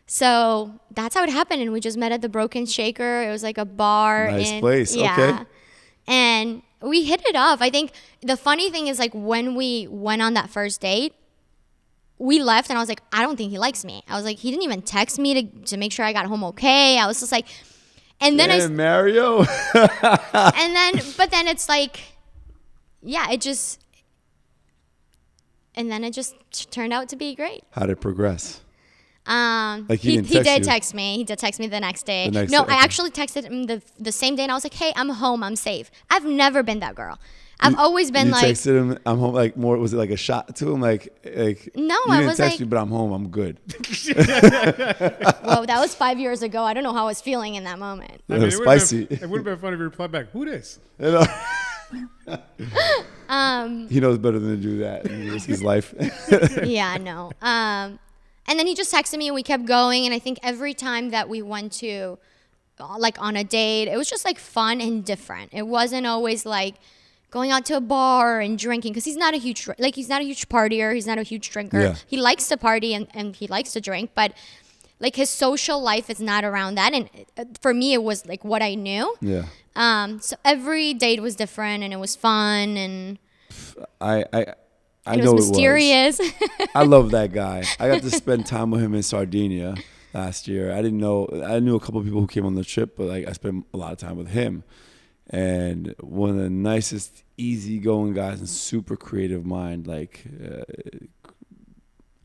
So that's how it happened, and we just met at the Broken Shaker. It was a bar. Nice place. Yeah. Okay. And we hit it off. I think the funny thing is when we went on that first date, we left and I was like, I don't think he likes me. I was like, he didn't even text me to make sure I got home okay. I was just like, and then Mario. but then it's like, yeah, it just turned out to be great. How did it progress? Like he did text me. He did text me the next day. I actually texted him the same day and I was like, hey, I'm home. I'm safe. I've never been that girl. I've always been you like. You texted him, I'm home, like more, was it like a shot to him? Like no, I was text like. you, but I'm home, I'm good. Whoa, that was 5 years ago. I don't know how I was feeling in that moment. I mean, spicy. It would have been fun if you replied back, who this? You know? He knows better than to do that and risk his life. Yeah, no. And then he just texted me and we kept going. And I think every time that we went to, like on a date, it was just like fun and different. It wasn't always like going out to a bar and drinking because he's not a huge partier. He's not a huge drinker. Yeah. He likes to party and he likes to drink, but like his social life is not around that. And for me, it was like what I knew. Yeah. So every date was different and it was fun and I it know was mysterious. It was. I love that guy. I got to spend time with him in Sardinia last year. I knew a couple of people who came on the trip, but like I spent a lot of time with him. And one of the nicest, easygoing guys and super creative mind. Like,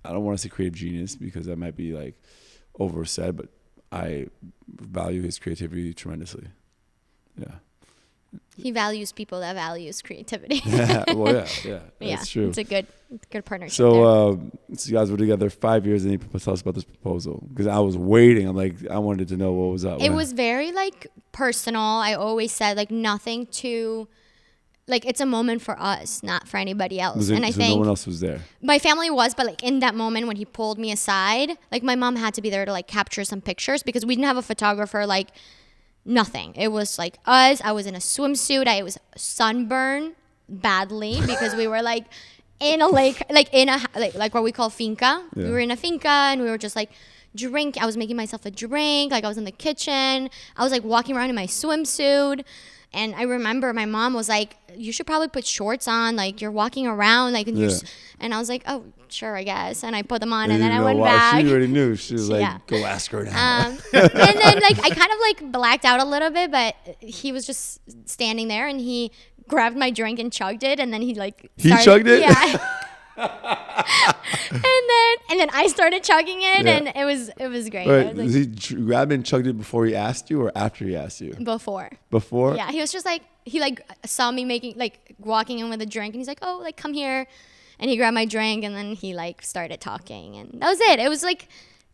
I don't want to say creative genius because that might be like oversaid, but I value his creativity tremendously. Yeah. He values people that values creativity. Well, yeah, that's true. It's a good partnership. So, so you guys were together 5 years, and he tell us about this proposal because I was waiting. I wanted to know what was up. It was very like personal. I always said like nothing too, like it's a moment for us, not for anybody else. And I think no one else was there. My family was, but like in that moment when he pulled me aside, like my mom had to be there to like capture some pictures because we didn't have a photographer. Like. Nothing. It was like us. I was in a swimsuit. I was sunburned badly because we were like in a lake, like in a like what we call finca. Yeah. We were in a finca and we were just like drink. I was making myself a drink. Like I was in the kitchen. I was like walking around in my swimsuit. And I remember my mom was like, you should probably put shorts on. Like you're walking around. Like and I was like, oh, sure, I guess. And I put them on and then I went back. She already knew. She was like, go ask her now. And then like I kind of like blacked out a little bit, but he was just standing there and he grabbed my drink and chugged it. And then he like started, he chugged it? Yeah. and then I started chugging it and it was great. Wait, was like, he grabbed it and chugged it before he asked you or after he asked you? Before. Before? Yeah, he was just like, he like saw me making, like walking in with a drink and he's like, oh, like come here. And he grabbed my drink and then he like started talking and that was it. It was like,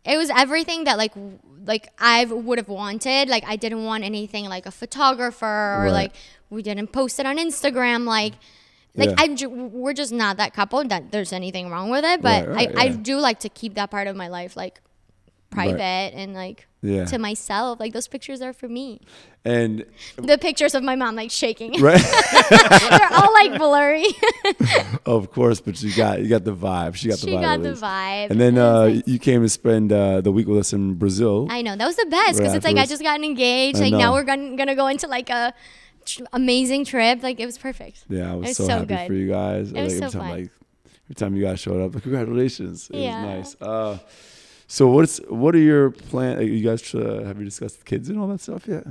it was everything that like I would have wanted. Like I didn't want anything like a photographer or like we didn't post it on Instagram. We're just not that couple that there's anything wrong with it. But I do like to keep that part of my life like private and like to myself. Like those pictures are for me. And the pictures of my mom like shaking. Right. They're all like blurry. Of course, but you got the vibe. She got the vibe. And then nice. You came to spend the week with us in Brazil. I know. That was the best because it's like I just gotten engaged. Like now we're gonna go into like a amazing trip. Like it was perfect. Yeah, I was so happy good. For you guys. It was so fun. Every time you guys showed up, congratulations. It was nice. So what are your plans? You guys have you discussed the kids and all that stuff yet?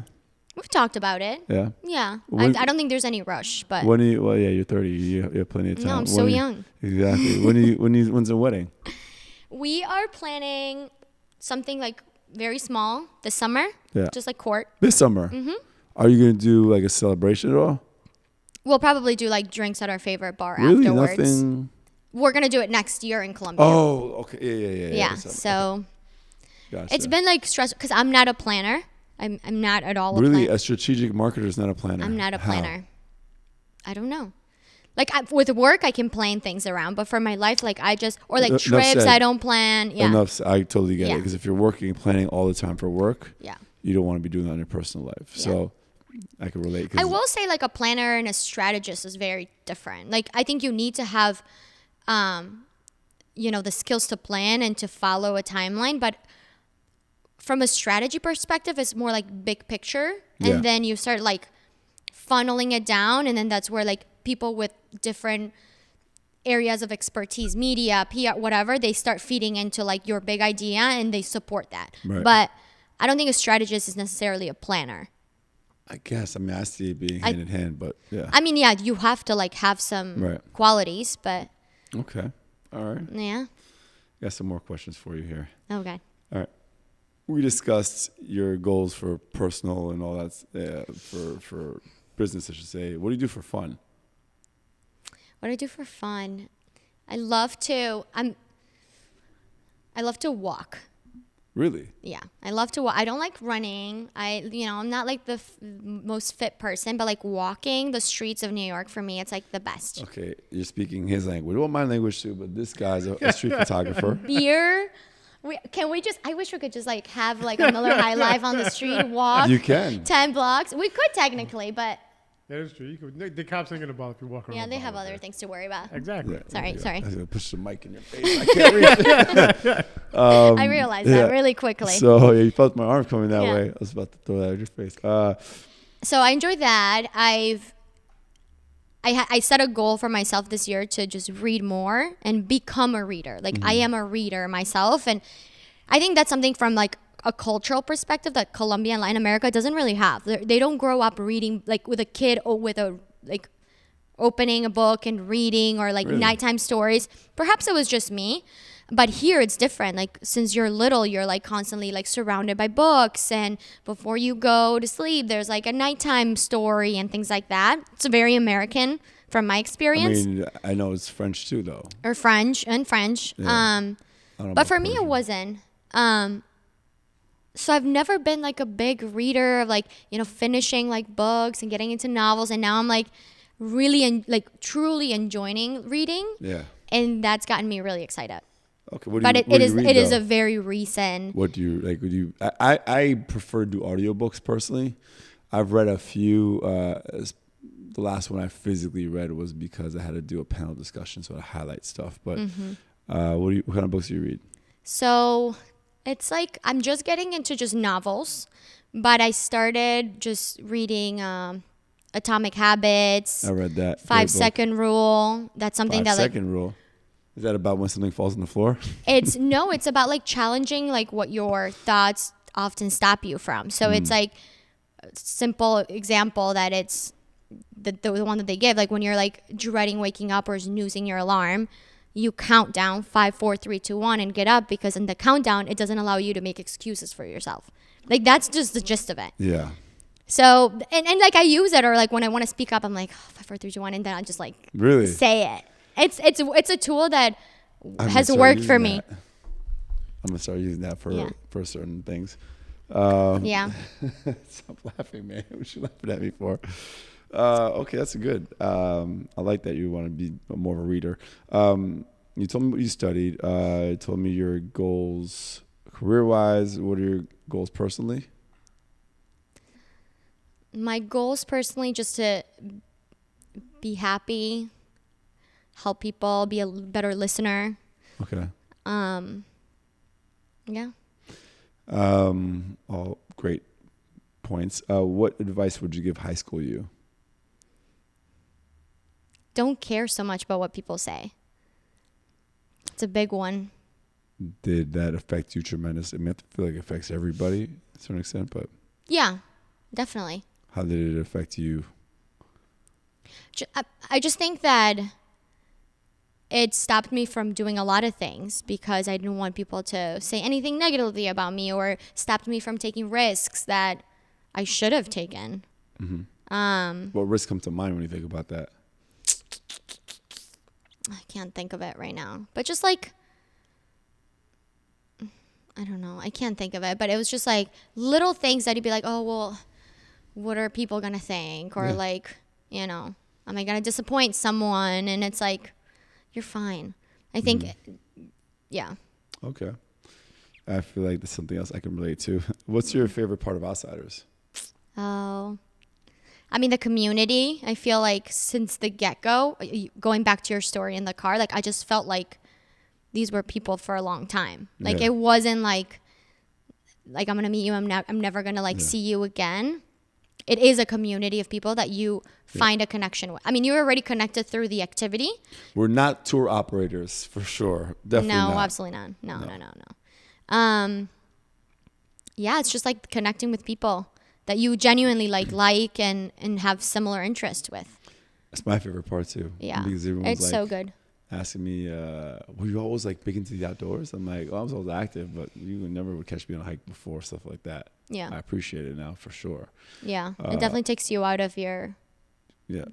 We've talked about it. Yeah. Yeah. I don't think there's any rush, but you're 30. You have plenty of time. No, I'm so young. Exactly. When's the wedding? We are planning something like very small this summer. Yeah. Just like court. This summer. Mm-hmm. Are you gonna do like a celebration at all? We'll probably do like drinks at our favorite bar really? Afterwards. Nothing. We're gonna do it next year in Colombia. Oh, okay. Yeah. Yeah. So gotcha. It's been like stressful because I'm not a planner. I'm not at all. Really, a strategic marketer is not a planner. I'm not a planner. How? I don't know. Like with work, I can plan things around, but for my life, like I just trips, I don't plan. Yeah. Enough. I totally get it because if you're working and planning all the time for work, you don't want to be doing that in your personal life. Yeah. So I can relate. I will say like a planner and a strategist is very different. Like I think you need to have, the skills to plan and to follow a timeline, but from a strategy perspective, it's more like big picture. And then you start like funneling it down. And then that's where like people with different areas of expertise, media, PR, whatever, they start feeding into like your big idea and they support that. Right. But I don't think a strategist is necessarily a planner. I guess. I mean, I see it being hand in hand, but yeah. I mean, yeah, you have to like have some qualities, but. Okay. All right. Yeah. Got some more questions for you here. Okay. All right. We discussed your goals for personal and all that, for business, I should say. What do you do for fun? What do I do for fun? I love to walk. Really? Yeah, I love to walk. I don't like running. I'm not like the most fit person, but like walking the streets of New York, for me, it's like the best. Okay, you're speaking his language. Well, my language too, but this guy's a street photographer. Beer. I wish we could just like have like a Miller High Life on the street, walk. You can. 10 blocks. We could technically, but. That is true. The cops ain't gonna bother if you walk around. Yeah, they have other things to worry about. Exactly. Yeah, sorry. I was gonna push the mic in your face. I can't reach. I realized that really quickly. So you felt my arm coming that way. I was about to throw that at your face. So I enjoyed that. I set a goal for myself this year to just read more and become a reader. Like I am a reader myself, and I think that's something from like a cultural perspective that Colombia and Latin America doesn't really have. They don't grow up reading like with a kid or with a like opening a book and reading or like nighttime stories. Perhaps it was just me, but here it's different. Like since you're little, you're like constantly like surrounded by books, and before you go to sleep, there's like a nighttime story and things like that. It's very American from my experience. I mean, I know it's French too, though. Or French. Yeah. But for me, it wasn't. So I've never been like a big reader of like, finishing like books and getting into novels. And now I'm like really truly enjoying reading. Yeah. And that's gotten me really excited. Okay. What But do you read, it is a very recent. What do you like? I prefer to do audiobooks personally. I've read a few. The last one I physically read was because I had to do a panel discussion, so I highlight stuff. But what kind of books do you read? So it's like I'm just getting into just novels, but I started just reading Atomic Habits. I read that. 5 Second Rule. That's something 5 Second Rule. Is that about when something falls on the floor? It's about like challenging like what your thoughts often stop you from. So it's like a simple example that it's the one that they give, like when you're like dreading waking up or snoozing your alarm, you count down 5, 4, 3, 2, 1 and get up, because in the countdown it doesn't allow you to make excuses for yourself. Like that's just the gist of it. Yeah. So and like I use it, or like when I want to speak up, I'm like 5, 4, 3, 2, 1, and then I just like really say it. It's a tool that has worked for me. I'm gonna start using that for certain things. Yeah. Stop laughing, man. What you laughing at me for? Okay, that's good. I like that you want to be more of a reader. You told me what you studied. You told me your goals career-wise. What are your goals personally? My goals personally, just to be happy, help people, be a better listener. Okay. Yeah. All great points. What advice would you give high school you? Don't care so much about what people say. It's a big one. Did that affect you tremendously? I mean, I feel like it affects everybody to a certain extent, but yeah, definitely. How did it affect you? I just think that it stopped me from doing a lot of things because I didn't want people to say anything negatively about me, or stopped me from taking risks that I should have taken. Mm-hmm. What risks come to mind when you think about that? I can't think of it right now, but just like, I don't know. I can't think of it, but it was just like little things that you'd be like, oh, well, what are people going to think? Or like, am I going to disappoint someone? And it's like, you're fine. I think, yeah. Okay. I feel like there's something else I can relate to. What's your favorite part of Outsiders? Oh, I mean, the community. I feel like since the get-go, going back to your story in the car, like I just felt like these were people for a long time. Like it wasn't like I'm going to meet you. I'm never going to see you again. it is a community of people that you find a connection with. I mean, you're already connected through the activity. We're not tour operators for sure. Definitely No, not. absolutely not. No. Yeah, it's just like connecting with people that you genuinely like and have similar interest with. That's my favorite part too. Yeah, because everyone's it's so good. asking me, were you always like big into the outdoors? I'm like, I was always active, but you never would catch me on a hike before, stuff like that. Yeah. I appreciate it now for sure. Yeah. It definitely takes you out of your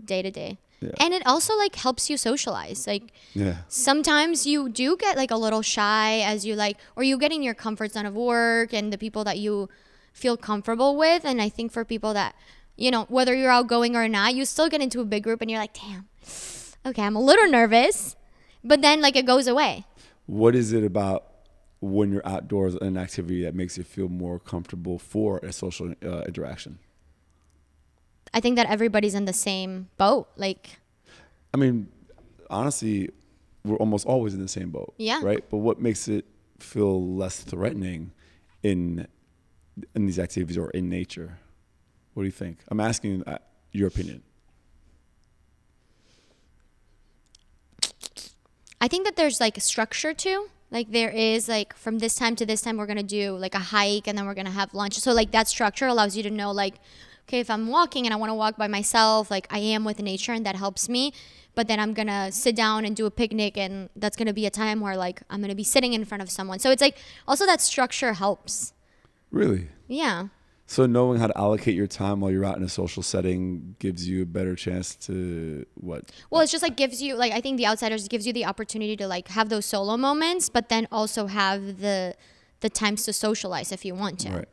day to day. And it also like helps you socialize. Like sometimes you do get like a little shy as you like, or you get in your comfort zone of work and the people that you feel comfortable with. And I think for people that, you know, whether you're outgoing or not, you still get into a big group and you're like, damn, okay, I'm a little nervous, but then like it goes away. What is it about when you're outdoors in an activity that makes you feel more comfortable for a social interaction? I think that everybody's in the same boat. Like, I mean, honestly, we're almost always in the same boat. Yeah. Right. But what makes it feel less threatening in these activities or in nature? What do you think? I'm asking your opinion. I think that there's like a structure too. Like there is like from this time to this time, we're going to do like a hike and then we're going to have lunch. So like that structure allows you to know like, okay, if I'm walking and I want to walk by myself, like I am with nature and that helps me. But then I'm going to sit down and do a picnic and that's going to be a time where like I'm going to be sitting in front of someone. So it's like also that structure helps. Really? Yeah. So knowing how to allocate your time while you're out in a social setting gives you a better chance to what? Well, it's just like gives you like I think the Outsiders gives you the opportunity to like have those solo moments, but then also have the times to socialize if you want to. Right.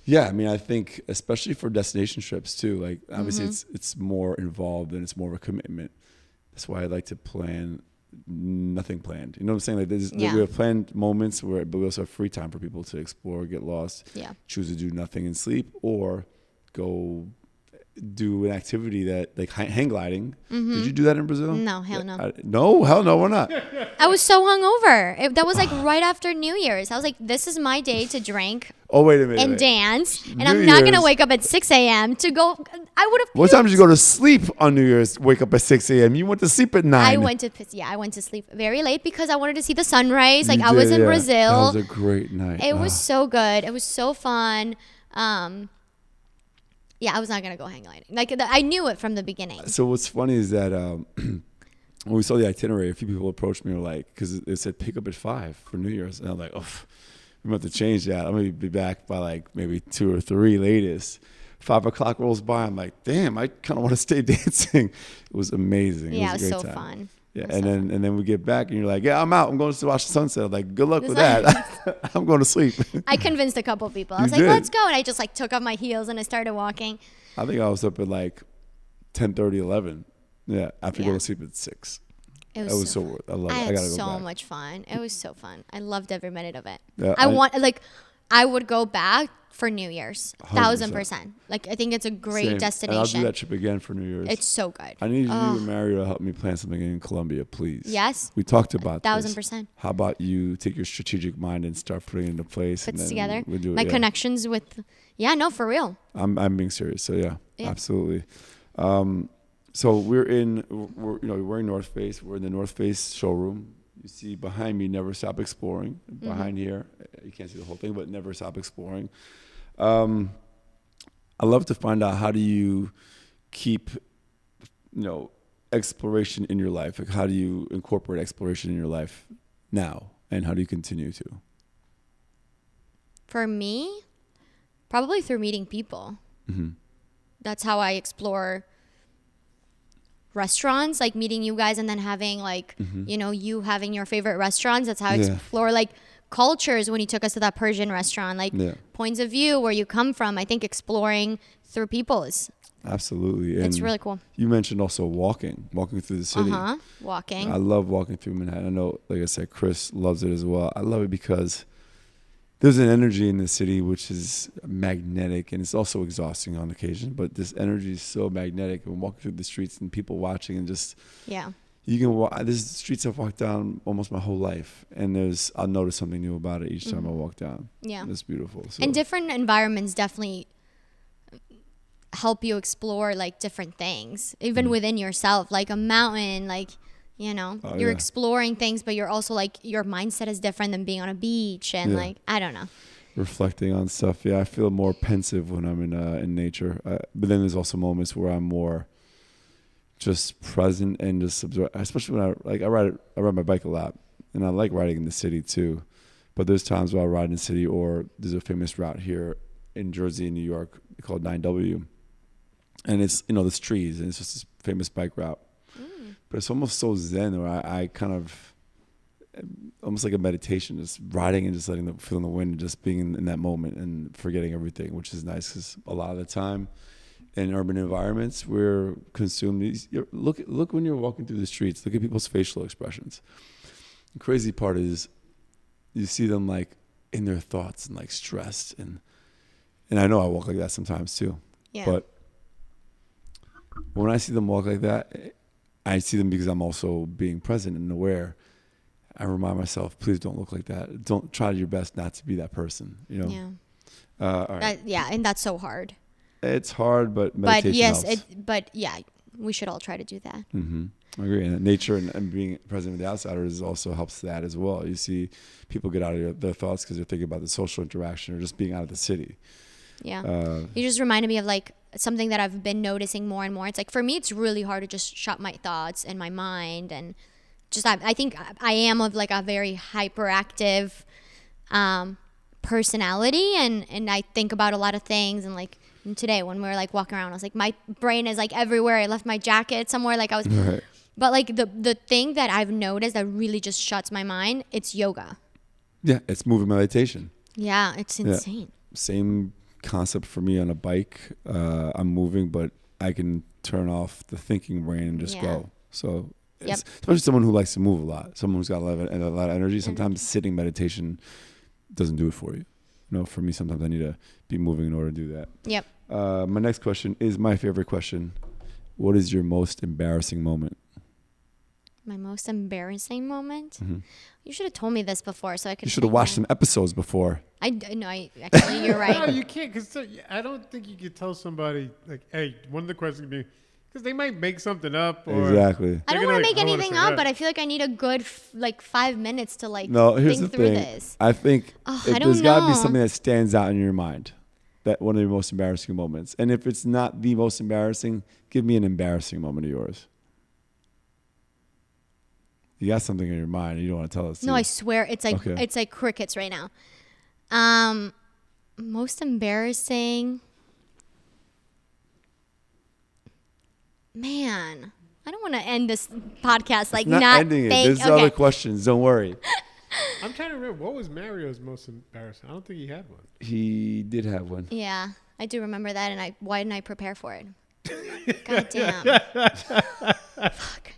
Yeah, I mean, I think especially for destination trips too. Like obviously, it's more involved and it's more of a commitment. That's why I like to plan nothing planned. You know what I'm saying? Like we have planned moments but we also have free time for people to explore, get lost, choose to do nothing and sleep, or go do an activity that like hang gliding. Did you do that in Brazil? No, hell no. No, hell no, we're not. I was so hungover. That was like right after New Year's. I was like, this is my day to drink. Oh, wait a minute. And dance. And I'm not going to wake up at 6 a.m. to go. I would have. What time did you go to sleep on New Year's? Wake up at 6 a.m. You went to sleep at 9. I went to sleep very late because I wanted to see the sunrise. Like I was in Brazil. That was a great night. It was so good. It was so fun. Yeah, I was not going to go hang gliding. Like I knew it from the beginning. So what's funny is that when we saw the itinerary, a few people approached me and were like, because it said pick up at 5 for New Year's. And I'm like, oh, we have to change that. I'm going to be back by like maybe 2 or 3 latest. 5 o'clock rolls by. I'm like, damn, I kind of want to stay dancing. It was amazing. Yeah, it was a great so time. fun. Yeah, and then we get back and you're like, yeah, I'm out. I'm going to watch the sunset. I'm like, good luck with that. I'm going to sleep. I convinced a couple people. I was like, let's go. And I just like took off my heels and I started walking. I think I was up at like 10:30, 11. Yeah, after going to sleep at 6. It was so worth it. I love it. I I had gotta go so back. much fun. It was so fun. I loved every minute of it. Yeah, I would go back for New Year's. 1,000%. Like I think it's a great Same. destination. And I'll do that trip again for New Year's. It's so good. I need you and Mario to help me plan something in Colombia, please. Yes. We talked about 1,000%. How about you take your strategic mind and start putting it into place? Puts together. We'll do it, like connections with. Yeah, no, for real. I'm being serious. So yeah. Absolutely. So we're in North Face. We're in the North Face showroom. You see behind me, Never Stop Exploring. Behind here, you can't see the whole thing, but Never Stop Exploring. I love to find out, how do you keep, exploration in your life? Like, how do you incorporate exploration in your life now, and how do you continue to? For me, probably through meeting people. That's how I explore restaurants, like meeting you guys and then having like, you having your favorite restaurants. That's how I explore like cultures when you took us to that Persian restaurant, like points of view, where you come from. I think exploring through people is absolutely. It's really cool. You mentioned also walking through the city. Walking. I love walking through Manhattan. I know, like I said, Chris loves it as well. I love it because there's an energy in the city which is magnetic, and it's also exhausting on occasion. But this energy is so magnetic. And walking through the streets and people watching, and just you can walk. There's streets I've walked down almost my whole life, and I'll notice something new about it each time I walk down. Yeah, it's beautiful. So. And different environments definitely help you explore like different things, even within yourself, like a mountain, like, you know, you're exploring things, but you're also like, your mindset is different than being on a beach. And like, I don't know. Reflecting on stuff. Yeah, I feel more pensive when I'm in nature. But then there's also moments where I'm more just present and just absorb. Especially when I ride my bike a lot, and I like riding in the city too. But there's times where I ride in the city, or there's a famous route here in Jersey and New York called 9W, and it's, you know, there's trees, and it's just this famous bike route. But it's almost so zen, where I kind of, almost like a meditation, just riding and just feeling the wind and just being in that moment and forgetting everything, which is nice, because a lot of the time in urban environments we're consumed. Look when you're walking through the streets, look at people's facial expressions. The crazy part is you see them like in their thoughts and like stressed, and I know I walk like that sometimes too. Yeah. But when I see them walk like that, I see them because I'm also being present and aware. I remind myself, please don't look like that. Don't try your best not to be that person, you know? Yeah. All right. And that's so hard. It's hard, but meditation helps. But we should all try to do that. Mm-hmm. I agree. And nature and being present with the outsiders also helps that as well. You see people get out of their thoughts because they're thinking about the social interaction or just being out of the city. Yeah. You just reminded me of like something that I've been noticing more and more. It's like, for me, it's really hard to just shut my thoughts and my mind, and just, I think I am of like a very hyperactive personality, and I think about a lot of things. And like today when we were like walking around, I was like, my brain is like everywhere. I left my jacket somewhere, like I was, right. But like the thing that I've noticed that really just shuts my mind, it's yoga. Yeah, it's moving meditation. Yeah, it's insane. Yeah. Same concept for me on a bike. I'm moving, but I can turn off the thinking brain and just go. So especially someone who likes to move a lot, someone who's got a lot of energy, sometimes sitting meditation doesn't do it for you. You know, for me, sometimes I need to be moving in order to do that. Yep. My next question is my favorite question. What is your most embarrassing moment? My most embarrassing moment? Mm-hmm. You should have told me this before so I could. You should have watched some episodes before. Actually, you're right. No, you can't, because I don't think you could tell somebody, like, hey, one of the questions would be, because they might make something up. Or exactly. I don't want to make anything up, but I feel like I need a good 5 minutes to like here's think the through thing. This. I think there's got to be something that stands out in your mind, that one of your most embarrassing moments. And if it's not the most embarrassing, give me an embarrassing moment of yours. You got something in your mind and you don't want to tell us. No, I swear it's like It's like crickets right now. Most embarrassing. Man, I don't want to end this podcast like not ending it. There's other questions. Don't worry. I'm trying to remember, what was Mario's most embarrassing? I don't think he had one. He did have one. Yeah, I do remember that, and why didn't I prepare for it? God damn. Fuck.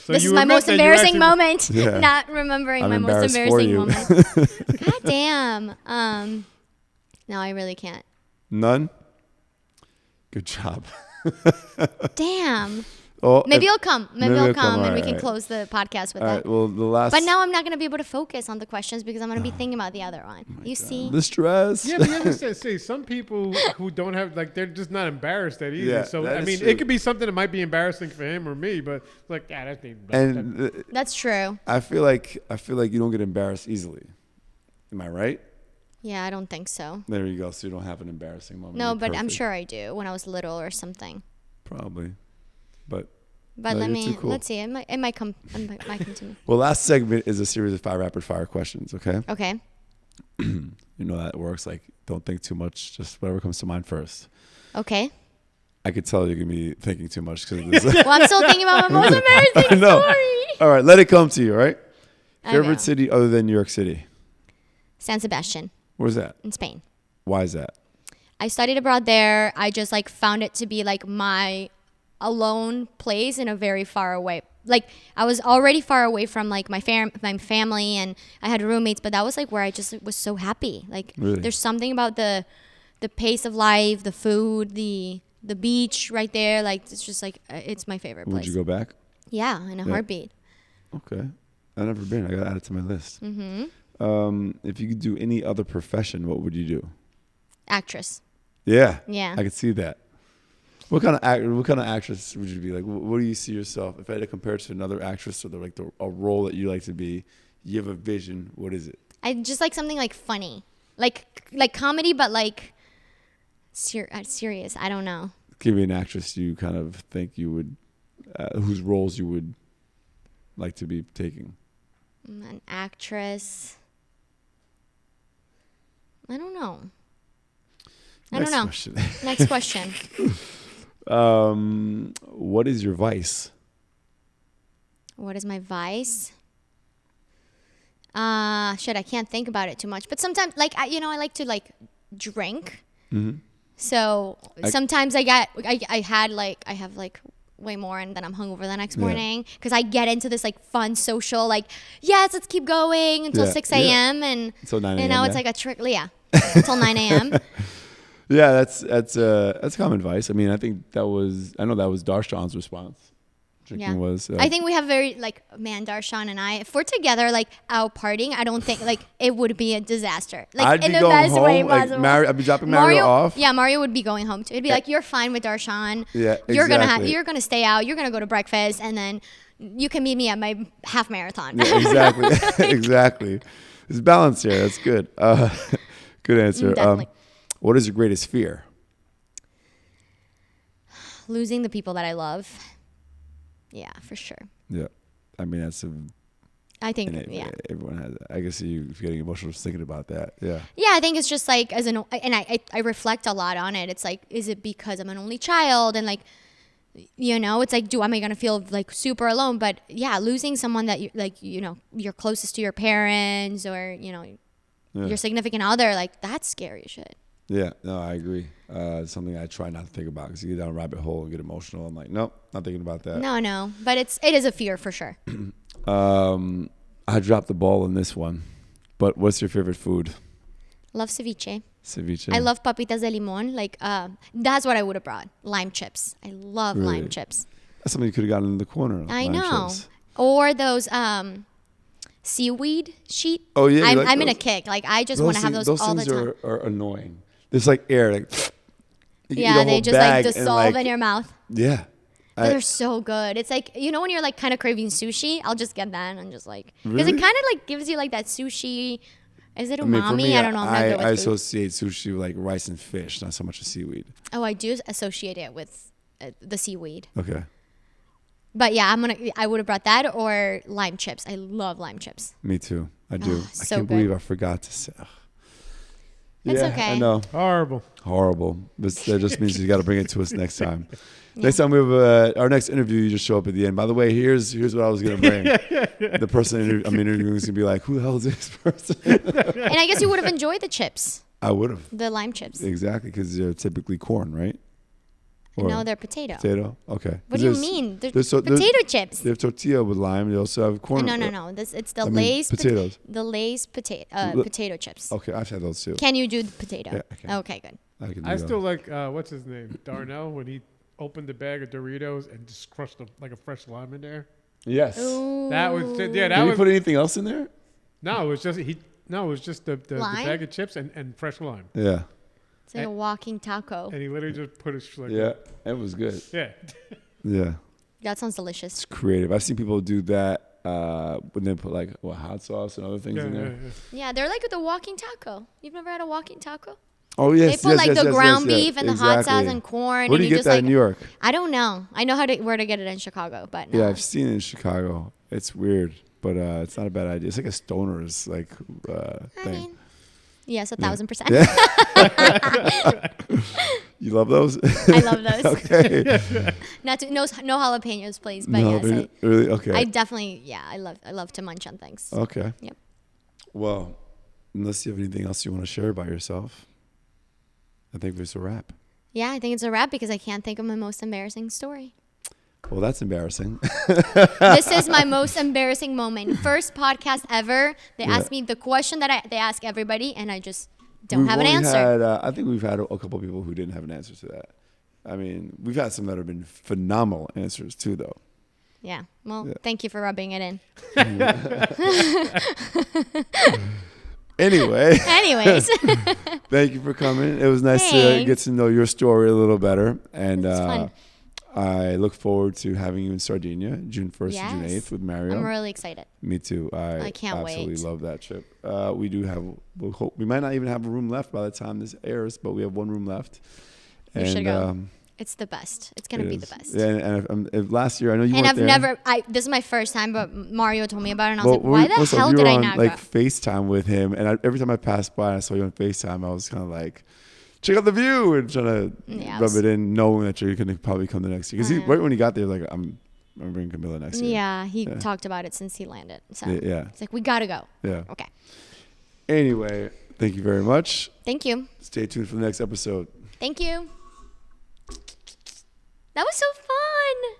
So this is my most embarrassing moment. Yeah. Not remembering my most embarrassing moment. God damn. No, I really can't. None? Good job. Damn. Maybe I'll come. Maybe I'll come and we can close the podcast with that. Right, well, the last. But now I'm not going to be able to focus on the questions because I'm going to be thinking about the other one. You see? The stress. Yeah, but you understand. See, some people who don't have, like, they're just not embarrassed that easy. Yeah, so, I mean, it could be something that might be embarrassing for him or me, but it's like, that's that's true. I feel like you don't get embarrassed easily. Am I right? Yeah, I don't think so. There you go. So you don't have an embarrassing moment. No, but I'm sure I do when I was little or something. Probably. But let's see. It might come to me. Well, last segment is a series of 5 rapid fire questions, okay? Okay. You know how it works. Like, don't think too much. Just whatever comes to mind first. Okay. I could tell you're going to be thinking too much. Well, I'm still thinking about my most embarrassing story. All right, let it come to you, all right? Favorite city other than New York City? San Sebastian. Where's that? In Spain. Why is that? I studied abroad there. I just like found it to be like my alone place in a very far away. Like I was already far away from like my family, and I had roommates, but that was like where I just was so happy. Like really? There's something about the pace of life, the food, the beach right there. Like it's just like it's my favorite place. Would you go back? Yeah, in a heartbeat. Okay, I've never been. I got to add it to my list. Mm-hmm. If you could do any other profession, what would you do? Actress. Yeah. Yeah. I could see that. What kind of actress would you be? Like, what do you see yourself? If I had to compare it to another actress or a role that you like to be, you have a vision. What is it? I just like something like funny, like comedy, but like serious. I don't know. Give me an actress you kind of think you would, whose roles you would like to be taking. An actress. I don't know. Question. Next question. What is your vice? What is my vice? I can't think about it too much. But sometimes, I like to like drink. Mm-hmm. So sometimes I have like way more, and then I'm hungover the next morning because I get into this like fun social like, yes, let's keep going until 6 a.m. and until 9 a.m. And now it's like a trick. Yeah, until 9 a.m. Yeah, that's common advice. I mean, I know that was Darshan's response. Drinking was. I think we have very Darshan and I, if we're together out partying, I don't think it would be a disaster. I'd be going home. I'd be dropping Mario off. Yeah, Mario would be going home too. It'd be like, you're fine with Darshan. Yeah, exactly. You're gonna stay out. You're gonna go to breakfast, and then you can meet me at my half marathon. Yeah, exactly. Exactly. There's balance here. That's good. Good answer. Definitely. What is your greatest fear? Losing the people that I love. Yeah, for sure. Yeah. I mean, I think, everyone has that. I guess you're getting emotional just thinking about that. Yeah. Yeah, I think it's just like, I reflect a lot on it. It's like, is it because I'm an only child? And it's like, am I going to feel like super alone? But yeah, losing someone that you're closest to your parents or, your significant other, that's scary as shit. Yeah, no, I agree. It's something I try not to think about because you get down a rabbit hole and get emotional. I'm like, nope, not thinking about that. No, but it is a fear for sure. I dropped the ball on this one, but what's your favorite food? Love ceviche. Ceviche. I love papitas de limon. That's what I would have brought. Lime chips. I love lime chips. That's something you could have gotten in the corner. I know. Chips. Or those seaweed sheet. Oh yeah, I'm in a kick. I just want to have those all the time. Those things are annoying. There's air. They just dissolve in your mouth. Yeah. But they're so good. It's when you're kind of craving sushi, I'll just get that and just because really? it kind of gives you that sushi. Is it umami? I mean, for me, I don't know. I'm not good with I associate sushi with rice and fish, not so much a seaweed. Oh, I do associate it with the seaweed. Okay. But yeah, I would have brought that or lime chips. I love lime chips. Me too. I do. I can't good. believe I forgot to say. It's okay. I know. Horrible. But that just means you got to bring it to us next time. Next time we have our next interview, you just show up at the end. By the way, here's what I was going to bring. The person I'm interviewing is going to be like, who the hell is this person? And I guess you would have enjoyed the chips. I would have. The lime chips. Exactly, because they're typically corn, right? Or no, they're potato. Potato? Okay. What do you mean? They're potato chips. They have tortilla with lime. They also have corn. No. It's the Lay's potatoes. The Lay's potato chips. Okay, I've had those too. Can you do the potato? Yeah, I can. Okay, good. I still like, what's his name? Darnell, when he opened the bag of Doritos and just crushed a fresh lime in there. Yes. Ooh. That was, Did you put anything else in there? No, it was just the bag of chips and fresh lime. Yeah. It's like a walking taco. And he literally just put it it was good. Yeah. Yeah. That sounds delicious. It's creative. I've seen people do that when they put hot sauce and other things in there. Yeah, they're like the walking taco. You've never had a walking taco? Oh yes, they put the ground beef and the hot sauce and corn. Where do you get that in New York? I don't know. I know where to get it in Chicago, but no. Yeah, I've seen it in Chicago. It's weird, but it's not a bad idea. It's like a stoner's thing. I mean, yes, 1,000%. Yeah. You love those? I love those. Okay. No jalapenos, please. But no, yes, really? Okay. I definitely, I love to munch on things. Okay. Yep. Well, unless you have anything else you want to share about yourself, I think it's a wrap. Yeah, I think it's a wrap because I can't think of my most embarrassing story. Well, that's embarrassing. This is my most embarrassing moment. First podcast ever. They asked me the question that they ask everybody, and I just don't have an answer. I think we've had a couple of people who didn't have an answer to that. I mean, we've had some that have been phenomenal answers too, though. Yeah. Well, thank you for rubbing it in. Anyway. Anyways. Thank you for coming. It was nice to Thanks. get to know your story a little better. And It's fun. I look forward to having you in Sardinia, June 1st Yes. to June 8th with Mario. I'm really excited. Me too. I can't absolutely wait. love that trip. We do have, we might not even have a room left by the time this airs, but we have one room left. You should go. It's the best. It's going to be the best. Yeah, and if last year, I know you And weren't I've there. never, this is my first time, but Mario told me about it, and I was like, why the also, hell you did were I on, not like go? FaceTime with him, and every time I passed by and I saw you on FaceTime, I was kind of like, check out the view, and trying to rub it in, knowing that you're going to probably come the next year. Because right when he got there, like, I'm bringing Camila next year. Yeah, he talked about it since he landed. So Yeah. it's like, we got to go. Yeah. Okay. Anyway, thank you very much. Thank you. Stay tuned for the next episode. Thank you. That was so fun.